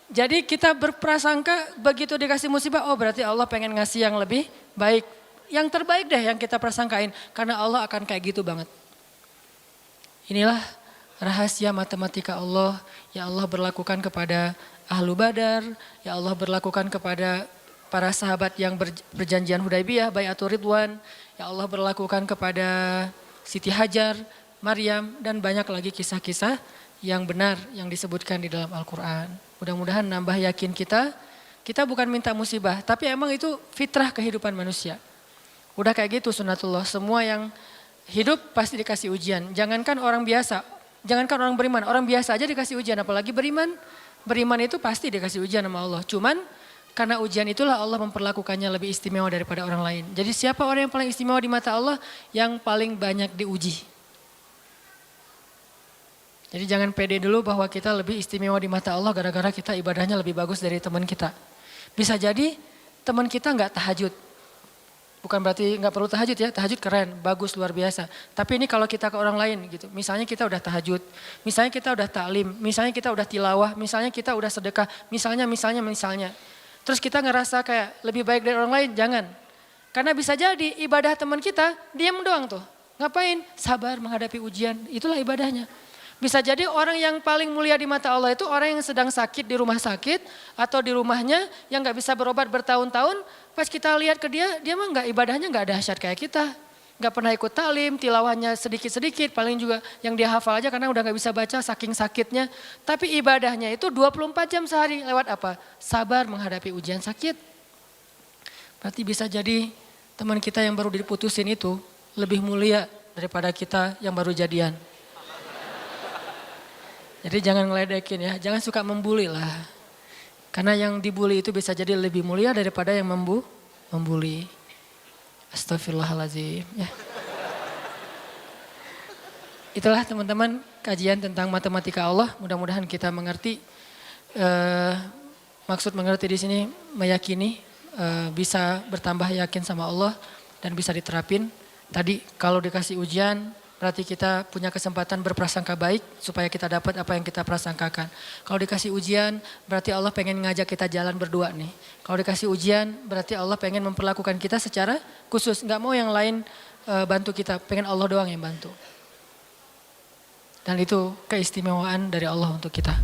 Jadi kita berprasangka begitu dikasih musibah, oh berarti Allah pengen ngasih yang lebih baik. Yang terbaik deh yang kita prasangkain. Karena Allah akan kayak gitu banget. Inilah rahasia matematika Allah. Ya Allah berlakukan kepada Ahlu Badar. Ya Allah berlakukan kepada para sahabat yang berjanjian Hudaybiyah, Bai'atul Ridwan, ya Allah berlakukan kepada Siti Hajar, Maryam, dan banyak lagi kisah-kisah yang benar yang disebutkan di dalam Al-Quran. Mudah-mudahan nambah yakin kita bukan minta musibah, tapi emang itu fitrah kehidupan manusia. Udah kayak gitu sunatullah, semua yang hidup pasti dikasih ujian. Jangankan orang biasa, jangankan orang beriman, orang biasa aja dikasih ujian, apalagi beriman. Beriman itu pasti dikasih ujian sama Allah, cuman karena ujian itulah Allah memperlakukannya lebih istimewa daripada orang lain. Jadi siapa orang yang paling istimewa di mata Allah? Yang paling banyak diuji. Jadi jangan pede dulu bahwa kita lebih istimewa di mata Allah gara-gara kita ibadahnya lebih bagus dari teman kita. Bisa jadi teman kita nggak tahajud. Bukan berarti nggak perlu tahajud ya, tahajud keren, bagus, luar biasa. Tapi ini kalau kita ke orang lain gitu, misalnya kita udah tahajud, misalnya kita udah taklim, misalnya kita udah tilawah, misalnya kita udah sedekah, misalnya. Terus kita ngerasa kayak lebih baik dari orang lain, jangan. Karena bisa jadi ibadah teman kita diam doang tuh. Ngapain? Sabar menghadapi ujian, itulah ibadahnya. Bisa jadi orang yang paling mulia di mata Allah itu orang yang sedang sakit di rumah sakit atau di rumahnya yang gak bisa berobat bertahun-tahun. Pas kita lihat ke dia mah gak, ibadahnya gak dahsyat kayak kita. Gak pernah ikut talim, tilawahnya sedikit-sedikit, paling juga yang dia hafal aja karena udah gak bisa baca saking sakitnya. Tapi ibadahnya itu 24 jam sehari, lewat apa? Sabar menghadapi ujian sakit. Berarti bisa jadi teman kita yang baru diputusin itu lebih mulia daripada kita yang baru jadian. Jadi jangan ngeledekin ya, jangan suka membuli lah. Karena yang dibully itu bisa jadi lebih mulia daripada yang membuli. Astagfirullahaladzim. Ya. Itulah teman-teman kajian tentang matematika Allah. Mudah-mudahan kita mengerti. Maksud mengerti di sini meyakini bisa bertambah yakin sama Allah dan bisa diterapin. Tadi kalau dikasih ujian berarti kita punya kesempatan berprasangka baik supaya kita dapat apa yang kita prasangkakan. Kalau dikasih ujian berarti Allah pengen ngajak kita jalan berdua nih. Kalau dikasih ujian berarti Allah pengen memperlakukan kita secara khusus. Nggak mau yang lain bantu kita, pengen Allah doang yang bantu. Dan itu keistimewaan dari Allah untuk kita.